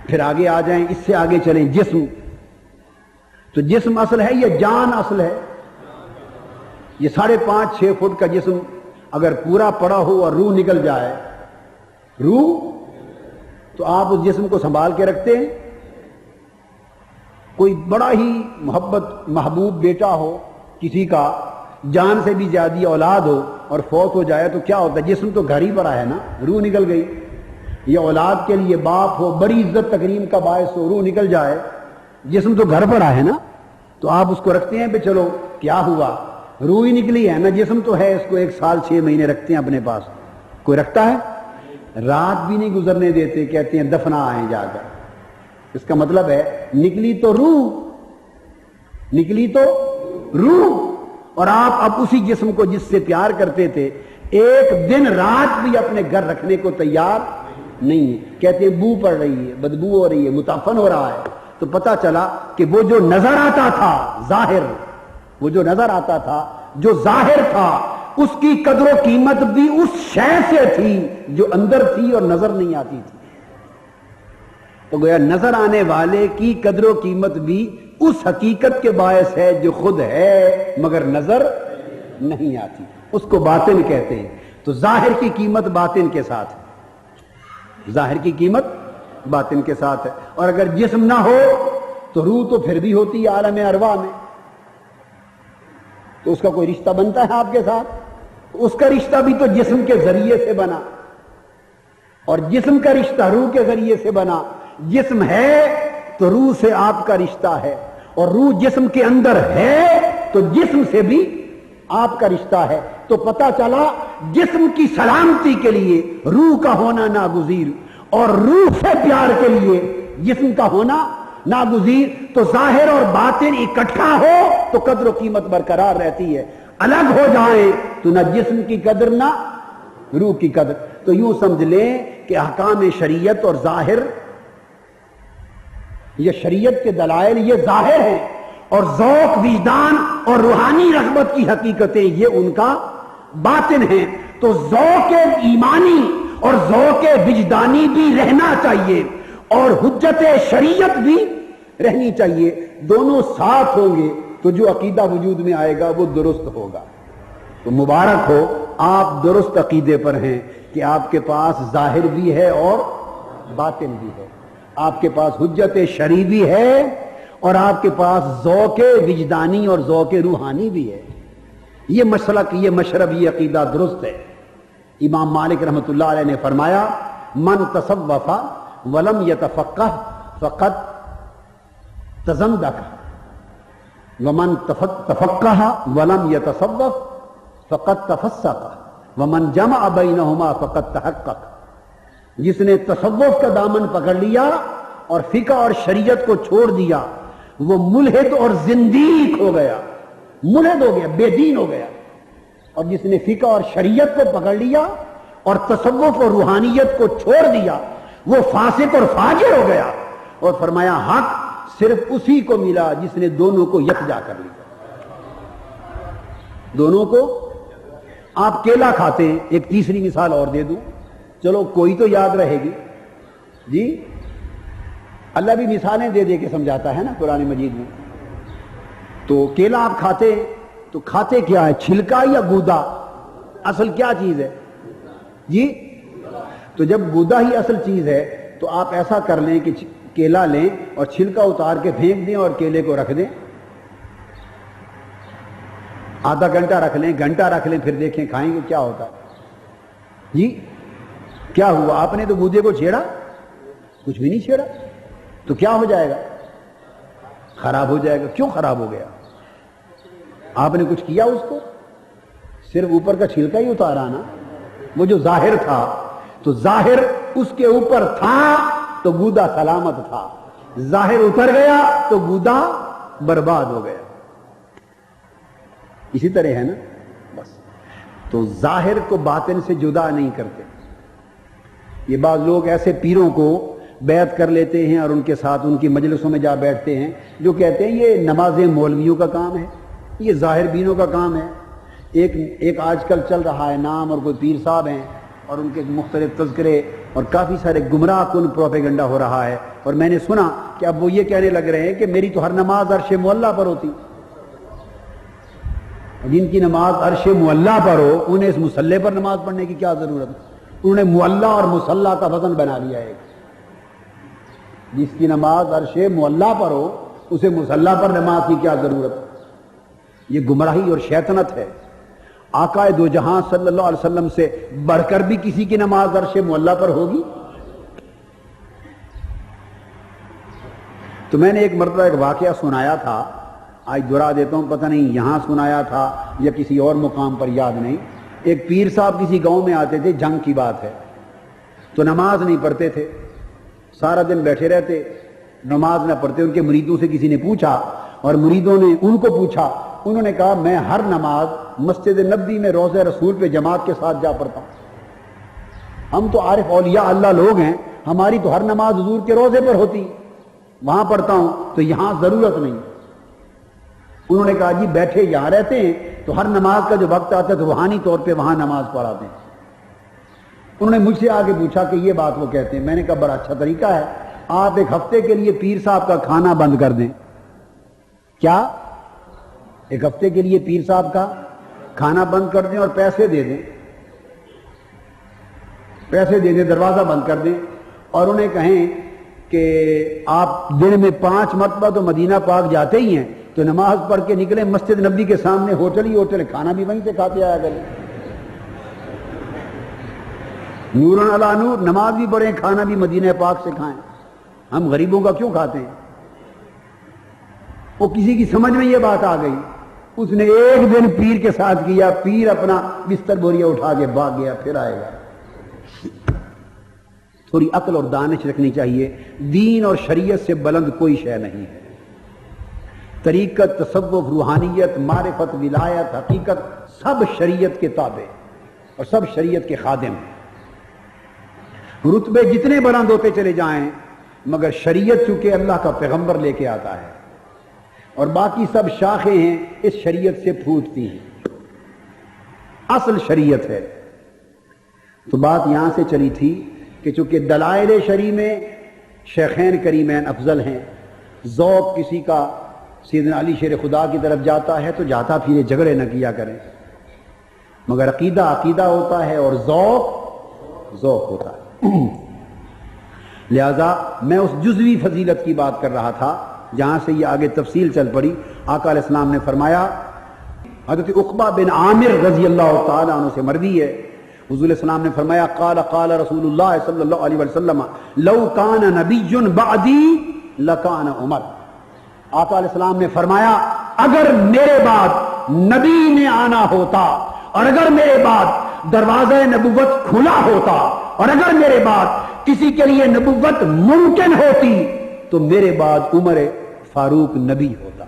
پھر آگے آ جائیں, اس سے آگے چلیں. جسم, تو جسم اصل ہے یا جان اصل ہے؟ یہ 5.5-6 فٹ کا جسم اگر پورا پڑا ہو اور روح نکل جائے, روح, تو آپ اس جسم کو سنبھال کے رکھتے ہیں؟ کوئی بڑا ہی محبوب بیٹا ہو کسی کا, جان سے بھی زیادہ اولاد ہو اور فوت ہو جائے تو کیا ہوتا ہے؟ جسم تو گھر ہی پڑا ہے نا, روح نکل گئی. یہ اولاد کے لیے باپ ہو, بڑی عزت تکریم کا باعث ہو, روح نکل جائے, جسم تو گھر پڑا ہے نا, تو آپ اس کو رکھتے ہیں کہ چلو کیا ہوا, روح ہی نکلی ہے نا, جسم تو ہے, اس کو 1 سال 6 مہینے رکھتے ہیں اپنے پاس. کوئی رکھتا ہے؟ رات بھی نہیں گزرنے دیتے, کہتے ہیں دفنا آئیں جا کر. اس کا مطلب ہے نکلی تو روح, نکلی تو روح. اور آپ اب اسی جسم کو جس سے پیار کرتے تھے ایک دن رات بھی اپنے گھر رکھنے کو تیار نہیں ہے. کہتے ہیں بو پڑ رہی ہے, بدبو ہو رہی ہے, متعفن ہو رہا ہے. تو پتا چلا کہ وہ جو نظر آتا تھا ظاہر, وہ جو نظر آتا تھا, جو ظاہر تھا, اس کی قدر و قیمت بھی اس شے سے تھی جو اندر تھی اور نظر نہیں آتی تھی. تو گویا نظر آنے والے کی قدر و قیمت بھی اس حقیقت کے باعث ہے جو خود ہے مگر نظر نہیں آتی. اس کو باطن کہتے ہیں. تو ظاہر کی قیمت باطن کے ساتھ ہے, ظاہر کی قیمت باطن کے ساتھ ہے. اور اگر جسم نہ ہو تو روح تو پھر بھی ہوتی ہے عالم ارواح میں. تو اس کا کوئی رشتہ بنتا ہے آپ کے ساتھ؟ اس کا رشتہ بھی تو جسم کے ذریعے سے بنا، اور جسم کا رشتہ روح کے ذریعے سے بنا۔ جسم ہے تو روح سے آپ کا رشتہ ہے، اور روح جسم کے اندر ہے تو جسم سے بھی آپ کا رشتہ ہے۔ تو پتہ چلا جسم کی سلامتی کے لیے روح کا ہونا ناگزیر، اور روح سے پیار کے لیے جسم کا ہونا ناگزیر۔ تو ظاہر اور باطن اکٹھا ہو تو قدر و قیمت برقرار رہتی ہے، الگ ہو جائیں تو نہ جسم کی قدر نہ روح کی قدر۔ تو یوں سمجھ لیں کہ احکام شریعت اور ظاہر، یہ شریعت کے دلائل یہ ظاہر ہیں، اور ذوق، وجدان اور روحانی رغبت کی حقیقتیں یہ ان کا باطن ہیں۔ تو ذوق ایمانی اور ذوق وجدانی بھی رہنا چاہیے، اور حجت شریعت بھی رہنی چاہیے۔ دونوں ساتھ ہوں گے تو جو عقیدہ وجود میں آئے گا وہ درست ہوگا۔ تو مبارک ہو، آپ درست عقیدے پر ہیں کہ آپ کے پاس ظاہر بھی ہے اور باطن بھی ہے، آپ کے پاس حجت شرعی بھی ہے، اور آپ کے پاس ذوق وجدانی اور ذوق روحانی بھی ہے۔ یہ مسلک، یہ مشرب، یہ عقیدہ درست ہے۔ امام مالک رحمۃ اللہ علیہ نے فرمایا من تصوف ولم یتفقہ فقد تزندق، ومن تفقہ ولم یتصوف فقد تفسق، ومن جمع بینہما فقد تحقق۔ جس نے تصوف کا دامن پکڑ لیا اور فقہ اور شریعت کو چھوڑ دیا وہ ملحد اور زندیق ہو گیا، ملحد ہو گیا، بے دین ہو گیا۔ اور جس نے فقہ اور شریعت کو پکڑ لیا اور تصوف اور روحانیت کو چھوڑ دیا وہ فاسق اور فاجر ہو گیا۔ اور فرمایا حق صرف اسی کو ملا جس نے دونوں کو یکجا کر لیا، دونوں کو۔ آپ کیلا کھاتے ہیں، ایک تیسری مثال اور دے دوں، چلو کوئی تو یاد رہے گی جی۔ اللہ بھی مثالیں دے دے کے سمجھاتا ہے نا قرآن مجید میں۔ تو کیلا آپ کھاتے ہیں تو کھاتے کیا ہے، چھلکا یا گودا؟ اصل کیا چیز ہے جی؟ تو جب گودا ہی اصل چیز ہے تو آپ ایسا کر لیں کہ کیلا لیں اور چھلکا اتار کے پھینک دیں اور کیلے کو رکھ دیں، آدھا گھنٹہ رکھ لیں، گھنٹہ رکھ لیں، پھر دیکھیں کھائیں گے کیا ہوتا ہے جی۔ کیا ہوا؟ آپ نے تو گودے کو چھیڑا؟ کچھ بھی نہیں چھیڑا، تو کیا ہو جائے گا؟ خراب ہو جائے گا۔ کیوں خراب ہو گیا؟ آپ نے کچھ کیا اس کو؟ صرف اوپر کا چھلکا ہی اتارا نا۔ وہ جو ظاہر تھا تو ظاہر اس کے اوپر تھا تو گودا سلامت تھا، ظاہر اتر گیا تو گودا برباد ہو گیا۔ اسی طرح ہے نا بس۔ تو ظاہر کو باطن سے جدا نہیں کرتے۔ یہ بعض لوگ ایسے پیروں کو بیعت کر لیتے ہیں اور ان کے ساتھ ان کی مجلسوں میں جا بیٹھتے ہیں جو کہتے ہیں یہ نماز مولویوں کا کام ہے، یہ ظاہر بینوں کا کام ہے۔ ایک آج کل چل رہا ہے نام، اور کوئی پیر صاحب ہیں اور ان کے مختلف تذکرے اور کافی سارے گمراہ کن پروپیگنڈا ہو رہا ہے، اور میں نے سنا کہ اب وہ یہ کہنے لگ رہے ہیں کہ میری تو ہر نماز عرش معلیٰ پر ہوتی۔ جن کی نماز عرش معلیٰ پر ہو انہیں اس مصلی پر نماز پڑھنے کی کیا ضرورت ہے؟ انہوں نے معلیٰ اور مصلی کا وزن بنا لیا ہے۔ جس کی نماز عرش معلیٰ پر ہو اسے مصلی پر نماز کی کیا ضرورت؟ یہ گمراہی اور شیطنت ہے۔ آقا دو جہاں صلی اللہ علیہ وسلم سے بڑھ کر بھی کسی کی نماز عرش معلیٰ پر ہوگی؟ تو میں نے ایک مرتبہ ایک واقعہ سنایا تھا، آج دہرا دیتا ہوں، پتہ نہیں یہاں سنایا تھا یا کسی اور مقام پر، یاد نہیں۔ ایک پیر صاحب کسی گاؤں میں آتے تھے، جنگ کی بات ہے، تو نماز نہیں پڑھتے تھے، سارا دن بیٹھے رہتے، نماز نہ پڑھتے۔ ان کے مریدوں سے کسی نے پوچھا اور مریدوں نے ان کو پوچھا، انہوں نے کہا میں ہر نماز مسجد نبوی میں روضہ رسول پہ جماعت کے ساتھ جا پڑھتا ہوں، ہم تو عارف اولیاء اللہ لوگ ہیں، ہماری تو ہر نماز حضور کے روضے پر ہوتی، وہاں پڑھتا ہوں، تو یہاں ضرورت نہیں۔ انہوں نے کہا جی بیٹھے یہاں رہتے ہیں تو ہر نماز کا جو وقت آتا ہے تو روحانی طور پہ وہاں نماز پڑھاتے ہیں۔ انہوں نے مجھ سے آگے پوچھا کہ یہ بات وہ کہتے ہیں۔ میں نے کہا بڑا اچھا طریقہ ہے، آپ ایک ہفتے کے لیے پیر صاحب کا کھانا بند کر دیں۔ کیا؟ ایک ہفتے کے لیے پیر صاحب کا کھانا بند کر دیں اور پیسے دے دیں، پیسے دے دیں، دروازہ بند کر دیں، اور انہیں کہیں کہ آپ دن میں 5 مرتبہ تو مدینہ پاک جاتے ہی ہیں، تو نماز پڑھ کے نکلے مسجد نبی کے سامنے ہوٹل ہی ہوٹل، کھانا بھی وہیں سے کھاتے آیا کریں. نور علی نور، نماز بھی پڑھیں کھانا بھی مدینہ پاک سے کھائیں. ہم غریبوں کا کیوں کھاتے ہیں؟ وہ کسی کی سمجھ میں یہ بات آ گئی، اس نے ایک دن پیر کے ساتھ کیا، پیر اپنا بستر بوریا اٹھا کے بھاگ گیا، پھر آئے گا. تھوڑی عقل اور دانش رکھنی چاہیے. دین اور شریعت سے بلند کوئی شے نہیں ہے. طریقت، تصوف، روحانیت، معرفت، ولایت، حقیقت سب شریعت کے تابع اور سب شریعت کے خادم. رتبے جتنے بلند ہوتے چلے جائیں مگر شریعت چونکہ اللہ کا پیغمبر لے کے آتا ہے اور باقی سب شاخیں ہیں اس شریعت سے پھوٹتی ہیں. اصل شریعت ہے. تو بات یہاں سے چلی تھی کہ چونکہ دلائل شرعی میں شیخین کریمین افضل ہیں، ذوق کسی کا سیدنا علی شیر خدا کی طرف جاتا ہے تو جاتا پھر جھگڑے نہ کیا کریں، مگر عقیدہ عقیدہ ہوتا ہے اور ذوق ذوق ہوتا ہے. لہذا میں اس جزوی فضیلت کی بات کر رہا تھا جہاں سے یہ آگے تفصیل چل پڑی. آقا علیہ السلام نے فرمایا، حضرت عقبہ بن عامر رضی اللہ تعالیٰ عنہ سے مروی ہے، حضور علیہ السلام نے فرمایا قال قال رسول اللہ صلی اللہ علیہ وسلم لو کان نبی بعدی لکان عمر. آقا علیہ السلام نے فرمایا اگر میرے بعد نبی نے آنا ہوتا اور اگر میرے بعد دروازہ نبوت کھلا ہوتا اور اگر میرے بعد کسی کے لیے نبوت ممکن ہوتی تو میرے بعد عمر فاروق نبی ہوتا.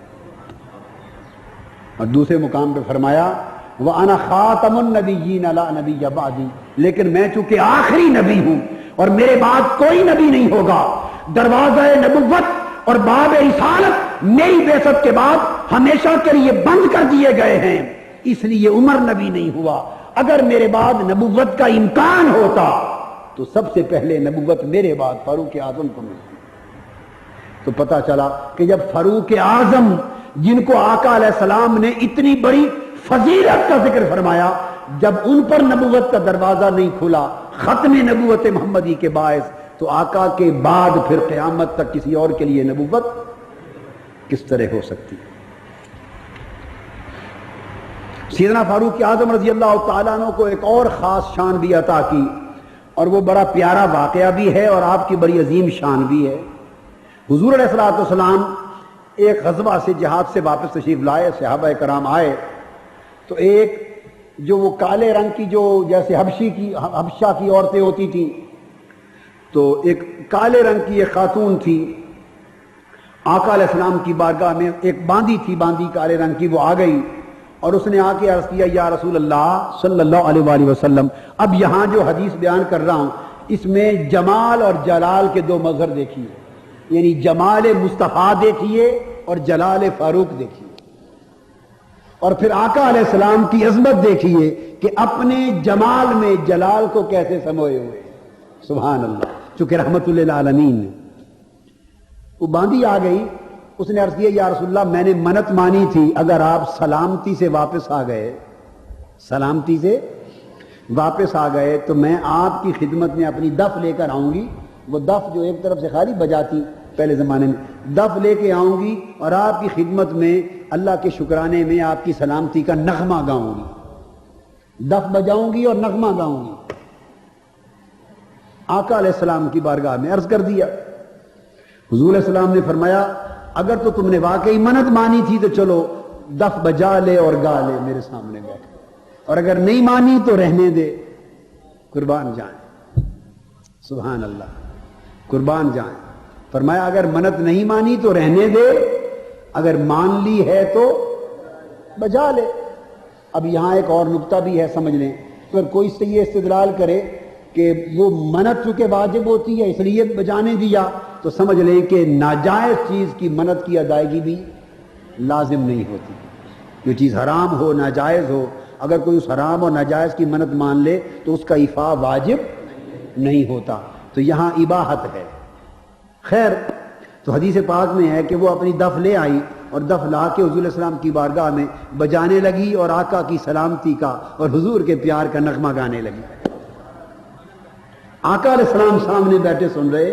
اور دوسرے مقام پہ فرمایا وَأَنَا خَاتَمُ النَّبِيِّينَ لَا نَبِيَّ بَعْدِي، لیکن میں چونکہ آخری نبی ہوں اور میرے بعد کوئی نبی نہیں ہوگا، دروازہ نبوت اور باب رسالت میری بعثت کے بعد ہمیشہ کے لیے بند کر دیے گئے ہیں، اس لیے عمر نبی نہیں ہوا. اگر میرے بعد نبوت کا امکان ہوتا تو سب سے پہلے نبوت میرے بعد فاروق اعظم کو ملتی. تو پتہ چلا کہ جب فاروق اعظم جن کو آقا علیہ السلام نے اتنی بڑی فضیلت کا ذکر فرمایا، جب ان پر نبوت کا دروازہ نہیں کھلا ختم نبوت محمدی کے باعث، تو آقا کے بعد پھر قیامت تک کسی اور کے لیے نبوت کس طرح ہو سکتی؟ سیدنا فاروق اعظم رضی اللہ تعالیٰ عنہ کو ایک اور خاص شان بھی عطا کی اور وہ بڑا پیارا واقعہ بھی ہے اور آپ کی بڑی عظیم شان بھی ہے. حضور علیہ الصلوۃ والسلام ایک غزوہ سے جہاد سے واپس تشریف لائے، صحابہ کرام آئے تو ایک جو وہ کالے رنگ کی جو جیسے حبشہ کی عورتیں ہوتی تھیں، تو ایک کالے رنگ کی ایک خاتون تھی آقا علیہ السلام کی بارگاہ میں، ایک باندی تھی، باندی کالے رنگ کی، وہ آ گئی اور اس نے آ کے عرض کیا یا رسول اللہ صلی اللہ علیہ وآلہ وسلم، اب یہاں جو حدیث بیان کر رہا ہوں اس میں جمال اور جلال کے دو مظہر دیکھیے، یعنی جمال مصطفیٰ دیکھیے اور جلال فاروق دیکھیے، اور پھر آقا علیہ السلام کی عظمت دیکھیے کہ اپنے جمال میں جلال کو کیسے سموئے ہوئے. سبحان اللہ، چونکہ رحمت للعالمین. وہ باندھی آ گئی، اس نے عرض کیا یا رسول اللہ میں نے منت مانی تھی اگر آپ سلامتی سے واپس آ گئے، سلامتی سے واپس آ گئے تو میں آپ کی خدمت میں اپنی دف لے کر آؤں گی. وہ دف جو ایک طرف سے خالی بجاتی پہلے زمانے میں، دف لے کے آؤں گی اور آپ کی خدمت میں اللہ کے شکرانے میں آپ کی سلامتی کا نغمہ گاؤں گی، دف بجاؤں گی اور نغمہ گاؤں گی. آقا علیہ السلام کی بارگاہ میں عرض کر دیا. حضور علیہ السلام نے فرمایا اگر تو تم نے واقعی منت مانی تھی تو چلو دف بجا لے اور گا لے میرے سامنے بیٹھ، اور اگر نہیں مانی تو رہنے دے، قربان جائیں. سبحان اللہ، قربان جائیں. فرمایا اگر منت نہیں مانی تو رہنے دے، اگر مان لی ہے تو بجا لے. اب یہاں ایک اور نقطہ بھی ہے سمجھ لیں. اگر کوئی سے یہ استدلال کرے کہ وہ منت چونکہ واجب ہوتی ہے اس لیے بجانے دیا، تو سمجھ لیں کہ ناجائز چیز کی منت کی ادائیگی بھی لازم نہیں ہوتی. جو چیز حرام ہو، ناجائز ہو، اگر کوئی اس حرام اور ناجائز کی منت مان لے تو اس کا ایفا واجب نہیں ہوتا. تو یہاں اباحت ہے. خیر، تو حدیث پاک میں ہے کہ وہ اپنی دف لے آئی اور دف لا کے حضور علیہ السلام کی بارگاہ میں بجانے لگی اور آقا کی سلامتی کا اور حضور کے پیار کا نغمہ گانے لگی. آقا علیہ السلام سامنے بیٹھے سن رہے.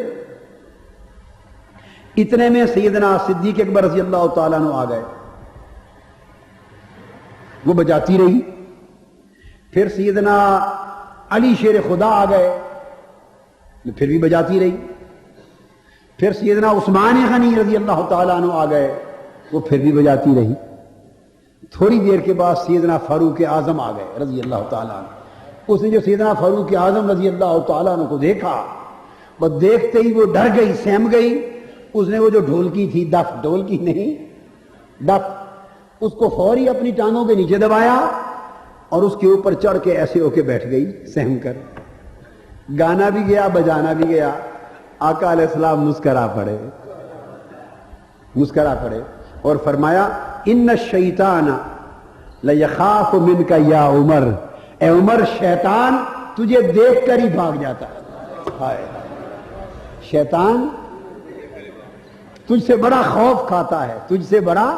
اتنے میں سیدنا صدیق اکبر رضی اللہ تعالیٰ عنہ آ گئے. وہ بجاتی رہی. پھر سیدنا علی شیر خدا آ گئے, پھر بھی بجاتی رہی. پھر سیدنا عثمان غنی رضی اللہ تعالیٰ عنہ آ گئے, وہ پھر بھی بجاتی رہی. تھوڑی دیر کے بعد سیدنا فاروق اعظم آ گئے رضی اللہ تعالیٰ عنہ. اس نے جو سیدنا فاروق اعظم رضی اللہ تعالیٰ عنہ کو دیکھا, بس دیکھتے ہی وہ ڈر گئی, سہم گئی. اس نے وہ جو ڈھولکی تھی, دف, ڈھولکی نہیں دف, اس کو فوری اپنی ٹانگوں کے نیچے دبایا اور اس کے اوپر چڑھ کے ایسے ہو کے بیٹھ گئی سہم کر. گانا بھی گیا, بجانا بھی گیا. آقا علیہ السلام مسکرا پڑے اور فرمایا ان الشیطان لیخاف منک یا عمر, اے عمر شیطان تجھے دیکھ کر ہی بھاگ جاتا ہے. شیطان تجھ سے بڑا خوف کھاتا ہے, تجھ سے بڑا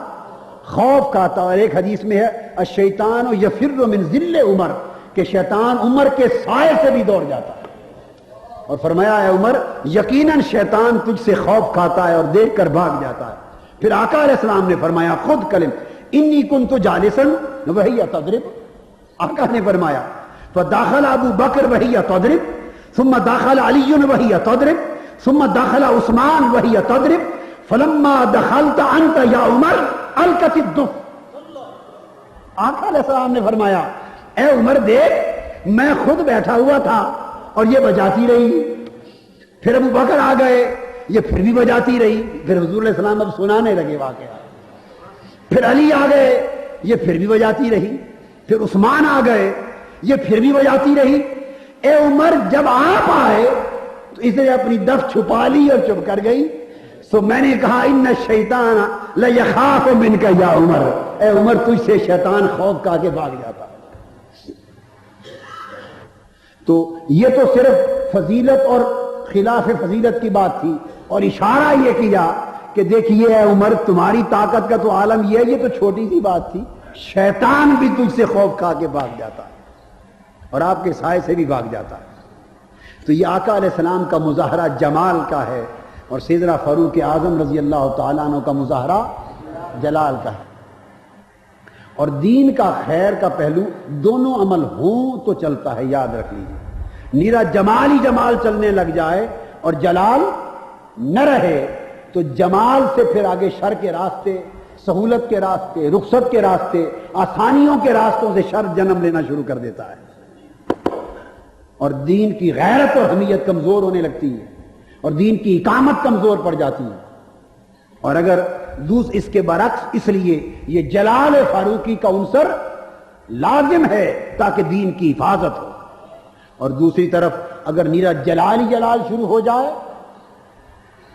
خوف کھاتا. اور ایک حدیث میں ہے الشیطان یفر من ذل عمر, کہ شیطان عمر کے سائے سے بھی دوڑ جاتا ہے. اور فرمایا اے عمر یقیناً شیطان تجھ سے خوف کھاتا ہے اور دیکھ کر بھاگ جاتا ہے. پھر آقا علیہ السلام نے فرمایا خود کلم انی کنت جالسا وہی تضرب. آقا نے فرمایا فداخل ابو بکر وہی تضرب ثم داخل علی وہی تضرب ثم داخل عثمان وہی تضرب فلما دخلت انت یا عمر القت الدف. آقا علیہ السلام نے فرمایا اے عمر دیکھ میں خود بیٹھا ہوا تھا اور یہ بجاتی رہی. پھر ابو بکر آ گئے, یہ پھر بھی بجاتی رہی. پھر حضور علیہ السلام اب سنانے لگے واقعہ. پھر علی آ گئے, یہ پھر بھی بجاتی رہی. پھر عثمان آ گئے, یہ پھر بھی بجاتی رہی. اے عمر جب آپ آئے تو اس نے اپنی دف چھپا لی اور چپ کر گئی. سو میں نے کہا ان الشیطان لیخاف منک یا عمر, اے عمر تجھ سے شیطان خوف کھا کے بھاگ جاتا. تو یہ تو صرف فضیلت اور خلاف فضیلت کی بات تھی, اور اشارہ یہ کیا کہ دیکھیے اے عمر تمہاری طاقت کا تو عالم یہ ہے, یہ تو چھوٹی سی بات تھی. شیطان بھی تجھ سے خوف کھا کے بھاگ جاتا ہے اور آپ کے سائے سے بھی بھاگ جاتا ہے. تو یہ آقا علیہ السلام کا مظاہرہ جمال کا ہے, اور سیدنا فاروق اعظم رضی اللہ تعالیٰ عنہ کا مظاہرہ جلال کا ہے. اور دین کا خیر کا پہلو دونوں عمل ہوں تو چلتا ہے, یاد رکھ لیجیے. نیرا جمال ہی جمال چلنے لگ جائے اور جلال نہ رہے تو جمال سے پھر آگے شر کے راستے, سہولت کے راستے, رخصت کے راستے, آسانیوں کے راستوں سے شر جنم لینا شروع کر دیتا ہے, اور دین کی غیرت اور حمیت کمزور ہونے لگتی ہے, اور دین کی اقامت کمزور پڑ جاتی ہے. اور اگر اس کے برعکس, اس لیے یہ جلال فاروقی کا عنصر لازم ہے تاکہ دین کی حفاظت ہو. اور دوسری طرف اگر نیرا جلال ہی جلال شروع ہو جائے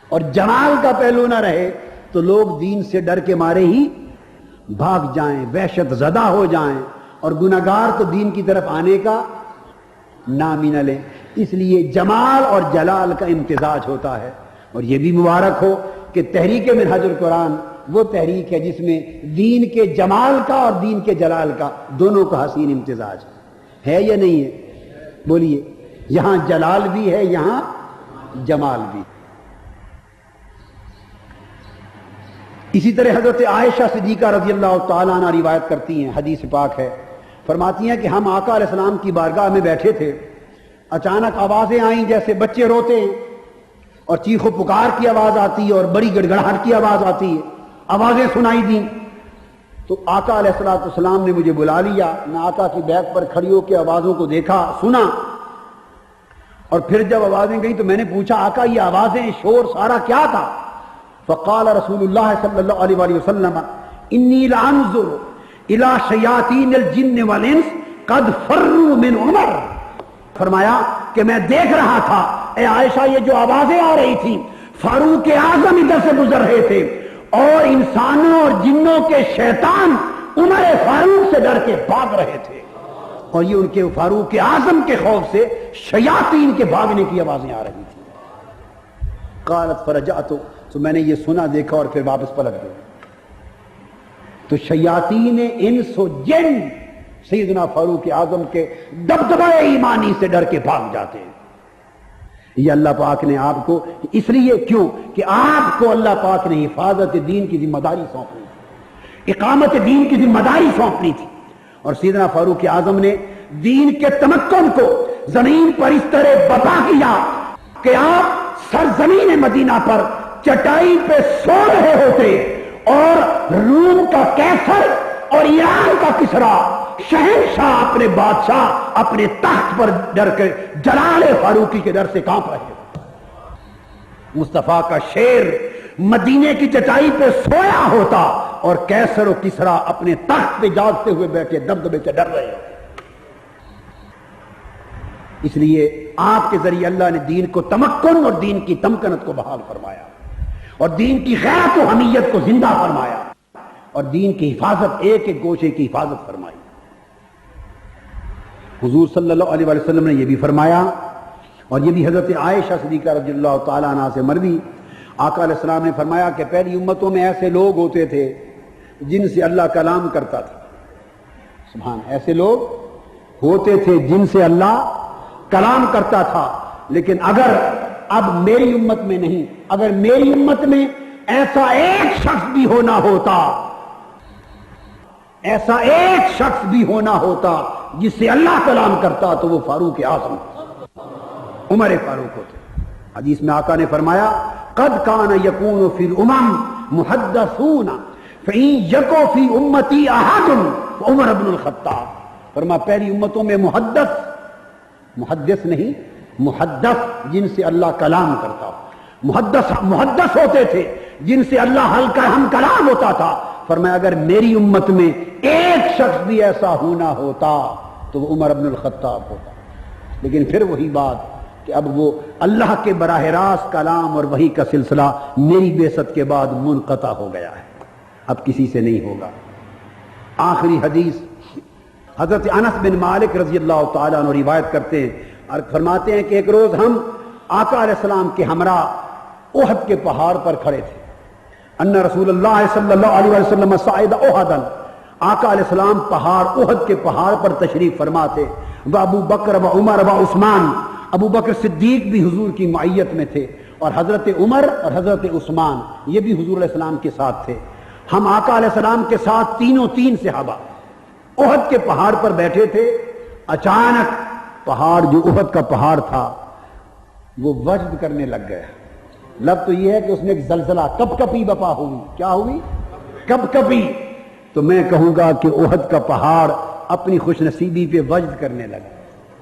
اور جمال کا پہلو نہ رہے تو لوگ دین سے ڈر کے مارے ہی بھاگ جائیں, وحشت زدہ ہو جائیں, اور گناہگار تو دین کی طرف آنے کا نام ہی نہ لیں. اس لیے جمال اور جلال کا امتزاج ہوتا ہے. اور یہ بھی مبارک ہو کہ تحریک منہاج القرآن وہ تحریک ہے جس میں دین کے جمال کا اور دین کے جلال کا دونوں کا حسین امتزاج ہے یا نہیں ہے؟ بولیے. یہاں جلال بھی ہے, یہاں جمال بھی. اسی طرح حضرت عائشہ صدیقہ رضی اللہ تعالیٰ عنہ روایت کرتی ہیں, حدیث پاک ہے, فرماتی ہیں کہ ہم آقا علیہ السلام کی بارگاہ میں بیٹھے تھے, اچانک آوازیں آئیں جیسے بچے روتے ہیں, اور چیخ و پکار کی آواز آتی ہے اور بڑی گڑگڑاہٹ کی آواز آتی ہے, آوازیں سنائی دیں. تو آقا علیہ السلام نے مجھے بلا لیا, میں آقا کی بیک پر کھڑی ہو کے آوازوں کو دیکھا, سنا, اور پھر جب آوازیں گئیں تو میں نے پوچھا آقا یہ آوازیں, شور سارا کیا تھا؟ فقال رسول اللہ صلی اللہ علیہ وآلہ وسلم انی لانظر الی شیاطین الجن والانس قد فروا من عمر. فرمایا کہ میں دیکھ رہا تھا اے عائشہ یہ جو آوازیں آ رہی تھی, فاروق اعظم ادھر سے گزر رہے تھے اور انسانوں اور جنوں کے شیطان عمر فاروق سے ڈر کے بھاگ رہے تھے, اور یہ ان کے فاروق اعظم کے خوف سے شیاطین کے بھاگنے کی آوازیں آ رہی تھی. قالت فرجعت, تو میں نے یہ سنا دیکھا اور پھر واپس پلٹ گیا. تو شیاطین انس و جن سیدنا فاروق اعظم کے دبدبہ ایمانی سے ڈر کے بھاگ جاتے ہیں. یہ اللہ پاک نے آپ کو اس لیے, کیوں کہ آپ کو اللہ پاک نے حفاظت دین کی ذمہ داری سونپنی تھی, اقامت دین کی ذمہ داری سونپنی تھی, اور سیدنا فاروق اعظم نے دین کے تمکن کو زمین پر اس طرح برپا کیا کہ آپ سرزمین مدینہ پر چٹائی پہ سو رہے ہوتے اور روم کا کیسر اور ایران کا کسرا شہنشاہ اپنے بادشاہ اپنے تخت پر ڈر کے جلال فاروقی کے ڈر سے کانپ رہے. مصطفیٰ کا شیر مدینے کی چٹائی پہ سویا ہوتا اور کیسر و کسرا اپنے تخت پہ جاگتے ہوئے بیٹھے دبدبے سے ڈر رہے ہوتے. اس لیے آپ کے ذریعے اللہ نے دین کو تمکن اور دین کی تمکنت کو بحال فرمایا اور دین کی غیرت و حمیت کو زندہ فرمایا اور دین کی حفاظت ایک ایک گوشے کی حفاظت فرمائی. حضور صلی اللہ علیہ وسلم نے یہ بھی فرمایا اور یہ بھی حضرت عائشہ صدیقہ رضی اللہ تعالیٰ عنہا سے مروی. آقا علیہ السلام نے فرمایا کہ پہلی امتوں میں ایسے لوگ ہوتے تھے جن سے اللہ کلام کرتا تھا. سبحان, ایسے لوگ ہوتے تھے جن سے اللہ کلام کرتا تھا. لیکن اگر اب میری امت میں نہیں, اگر میری امت میں ایسا ایک شخص بھی ہونا ہوتا, ایسا ایک شخص بھی ہونا ہوتا جس سے اللہ کلام کرتا تو وہ فاروق اعظم عمر فاروق ہوتے. حدیث میں آقا نے فرمایا قد کان یکون فی الامم محدثون فإن یکو فی امتی احد عمر بن الخطاب. فرمایا پہلی امتوں میں محدث نہیں, محدث جن سے اللہ کلام کرتا, محدث ہوتے تھے جن سے اللہ ہم کلام ہوتا تھا. فرمایا اگر میری امت میں ایک شخص بھی ایسا ہونا ہوتا تو وہ عمر بن الخطاب ہوتا. لیکن پھر وہی بات کہ اب وہ اللہ کے براہ راست کلام اور وحی کا سلسلہ میری بعثت کے بعد منقطع ہو گیا ہے, اب کسی سے نہیں ہوگا. آخری حدیث حضرت انس بن مالک رضی اللہ تعالیٰ عنہ روایت کرتے ہیں اور فرماتے ہیں کہ ایک روز ہم آقا علیہ السلام کے ہمراہ احد کے پہاڑ پر کھڑے تھے. ان رسول اللہ صلی اللہ علیہ وسلم صعد احدا, آقا علیہ السلام پہاڑ احد کے پہاڑ پر تشریف فرما تھے. ابو بکر و عمر و عثمان, ابو بکر صدیق بھی حضور کی معیت میں تھے اور حضرت عمر اور حضرت عثمان یہ بھی حضور علیہ السلام کے ساتھ تھے. ہم آقا علیہ السلام کے ساتھ تین صحابہ احد کے پہاڑ پر بیٹھے تھے. اچانک پہاڑ جو احد کا پہاڑ تھا وہ وجد کرنے لگ گیا. لفظ تو یہ ہے کہ اس نے ایک زلزلہ کپکپی بپا ہوئی. کیا ہوئی؟ کپکپی. تو میں کہوں گا کہ احد کا پہاڑ اپنی خوش نصیبی پہ وجد کرنے لگا,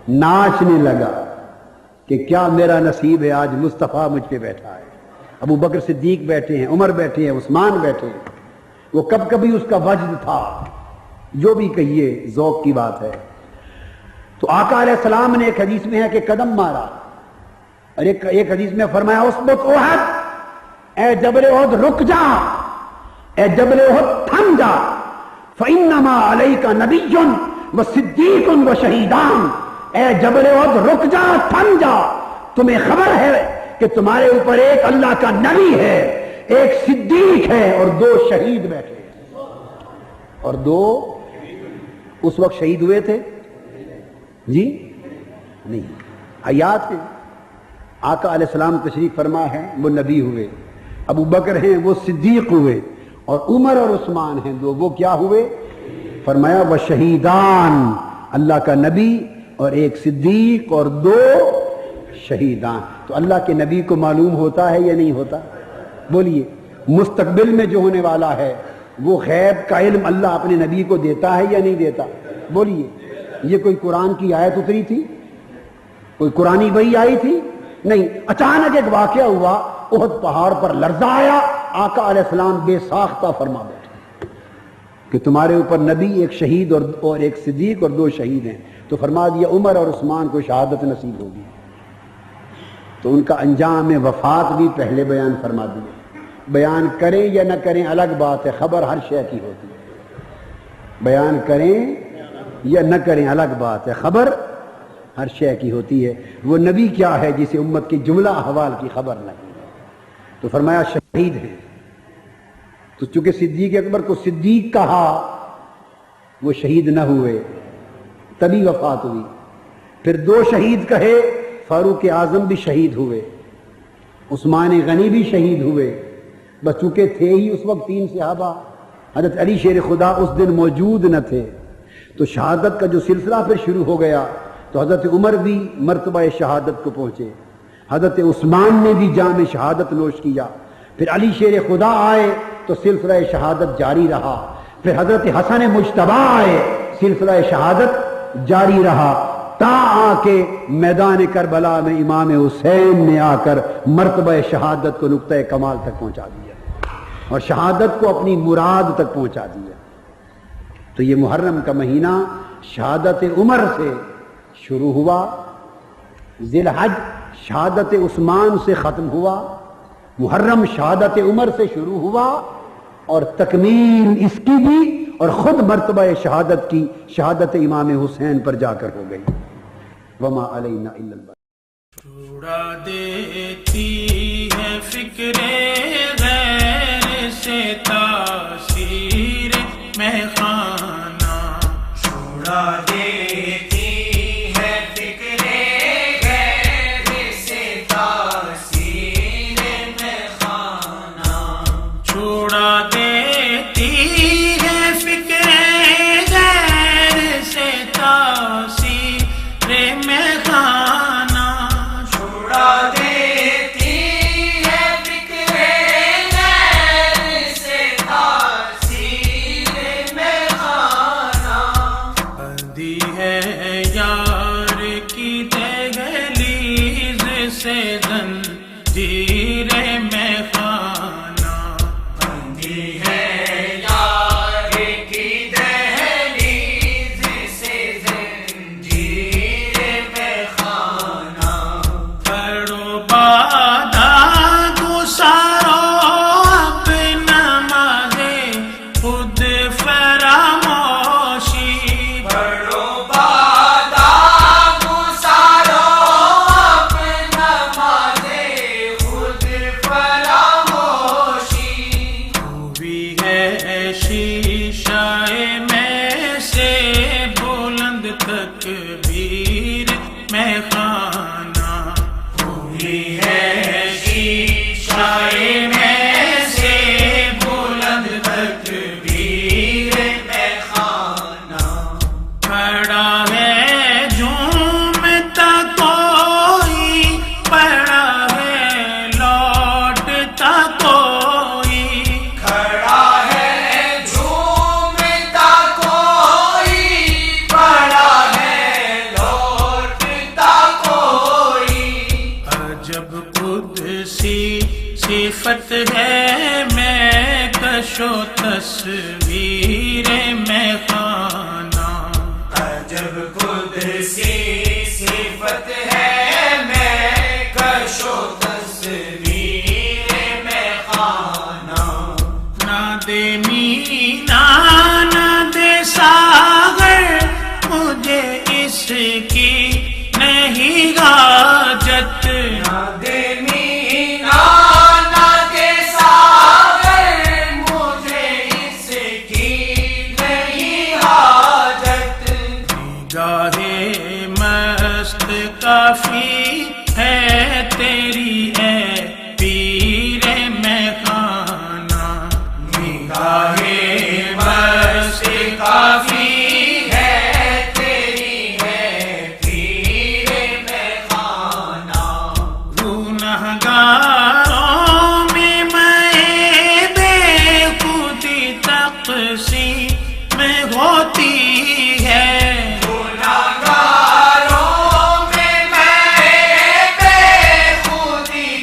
ناچنے لگا کہ کیا میرا نصیب ہے, آج مصطفیٰ مجھ پہ بیٹھا ہے. ابو بکر صدیق بیٹھے ہیں, عمر بیٹھے ہیں, عثمان بیٹھے ہیں. وہ کبھی اس کا وجد تھا. جو بھی کہیے ذوق کی بات ہے. تو آقا علیہ السلام نے ایک حدیث میں ہے کہ قدم مارا اور ایک حدیث میں فرمایا اسبت احد, اے جبل احد رک جا, اے جبل احد تھم جا, فإنما علیک نبی و صدیق و شہیدان. اے جبل احد رک جا, تھم جا, تمہیں خبر ہے کہ تمہارے اوپر ایک اللہ کا نبی ہے, ایک صدیق ہے اور 2 شہید بیٹھے ہیں. اور 2 اس وقت شہید ہوئے تھے جی نہیں, حیات ہیں. آقا علیہ السلام تشریف فرما ہے وہ نبی ہوئے, ابو بکر ہیں وہ صدیق ہوئے اور عمر اور عثمان ہیں 2, وہ کیا ہوئے؟ فرمایا وہ شہیدان, اللہ کا نبی اور ایک صدیق اور 2 شہیدان. تو اللہ کے نبی کو معلوم ہوتا ہے یا نہیں ہوتا؟ بولیے. مستقبل میں جو ہونے والا ہے وہ غیب کا علم اللہ اپنے نبی کو دیتا ہے یا نہیں دیتا؟ بولیے. یہ کوئی قرآن کی آیت اتری تھی؟ کوئی قرآنی وحی آئی تھی؟ نہیں. اچانک ایک واقعہ ہوا, احد پہاڑ پر لرزہ آیا, آقا علیہ السلام بے ساختہ فرما بیٹھے کہ تمہارے اوپر نبی, ایک شہید اور ایک صدیق اور 2 شہید ہیں. تو فرما دیا عمر اور عثمان کو شہادت نصیب ہوگی. تو ان کا انجام وفات بھی پہلے بیان فرما دیا. بیان کریں یا نہ کریں الگ بات ہے, خبر ہر شے کی ہوتی ہے. بیان کریں یا نہ کریں الگ بات ہے, خبر ہر شے کی ہوتی ہے. وہ نبی کیا ہے جسے امت کی جملہ احوال کی خبر نہیں ہے. تو فرمایا شہید ہیں. تو چونکہ صدیق اکبر کو صدیق کہا, وہ شہید نہ ہوئے, تبھی وفات ہوئی. پھر 2 شہید کہے, فاروق اعظم بھی شہید ہوئے, عثمان غنی بھی شہید ہوئے. بس چونکہ تھے ہی اس وقت 3 صحابہ, حضرت علی شیر خدا اس دن موجود نہ تھے, تو شہادت کا جو سلسلہ پھر شروع ہو گیا تو حضرت عمر بھی مرتبہ شہادت کو پہنچے، حضرت عثمان نے بھی جام شہادت نوش کیا، پھر علی شیر خدا آئے تو سلسلہ شہادت جاری رہا، پھر حضرت حسن مجتبی آئے، سلسلہ شہادت جاری رہا، تا آ کے میدان کربلا میں امام حسین نے آ کر مرتبہ شہادت کو نقطۂ کمال تک پہنچا دیا اور شہادت کو اپنی مراد تک پہنچا دیا۔ تو یہ محرم کا مہینہ شہادت عمر سے شروع ہوا، ذی الحج شہادت عثمان سے ختم ہوا، محرم شہادت عمر سے شروع ہوا اور تکمیل اس کی بھی اور خود مرتبہ شہادت کی شہادت امام حسین پر جا کر ہو گئی۔ وما علینا الا البلاغ۔ چھوڑا دیتی ہے فکر غیر سے تاثیر میں خانہ، چھوڑا دیتی ہے فکر غیر سے تاثیر میں خانہ، چھوڑا دیتی ہے فکر غیر سے تاثیر میں خانہ، چھوڑا دیتی ہے فکر غیر سے تاثیر میں خانہ، بندی ہے یار کی دہلیز سے زنجیر میں خانہ، بندی ہے یار کی دہلیز سے زنجیر میں خانہ، کرو بادہ گسارو اپنا نمازے خود فراموشی، کرو بادہ گسارو اپنا نمازے خود فراموشی، ہوئی ہے شیشہ میں سے بلند تکبیر میں خانہ، ہوئی ہے شیشہ میں سے بلند تکبیر میں خانہ، کھڑا ہے جھومتا کوئی، پڑا ہے لوٹتا کوئی، کھڑا ہے جھومتا کوئی، پڑا ہے لوٹتا کوئی، عجب قدسی صفت ہے میں کش و تصویر میں خانہ، عجب قدسی صفت ہے میں کش و تصویر میں خانہ، نہ دے مینا نہ دے ساغر مجھے اس کی نہیں حاجت، نہ دے مینا نہ دے ساغر مجھے اس کی نہیں حاجت، نگاہ مست کافی ہے تیری اے پیر میں خانہ، نگاہ مست کافی ہے تیری ہے پیر میں خانہ، گنہگاروں میں میں بے خودی تقسیم میں ہوتی ہے، گنہگاروں میں بے خودی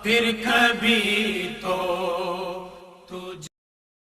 پھر کبھی تو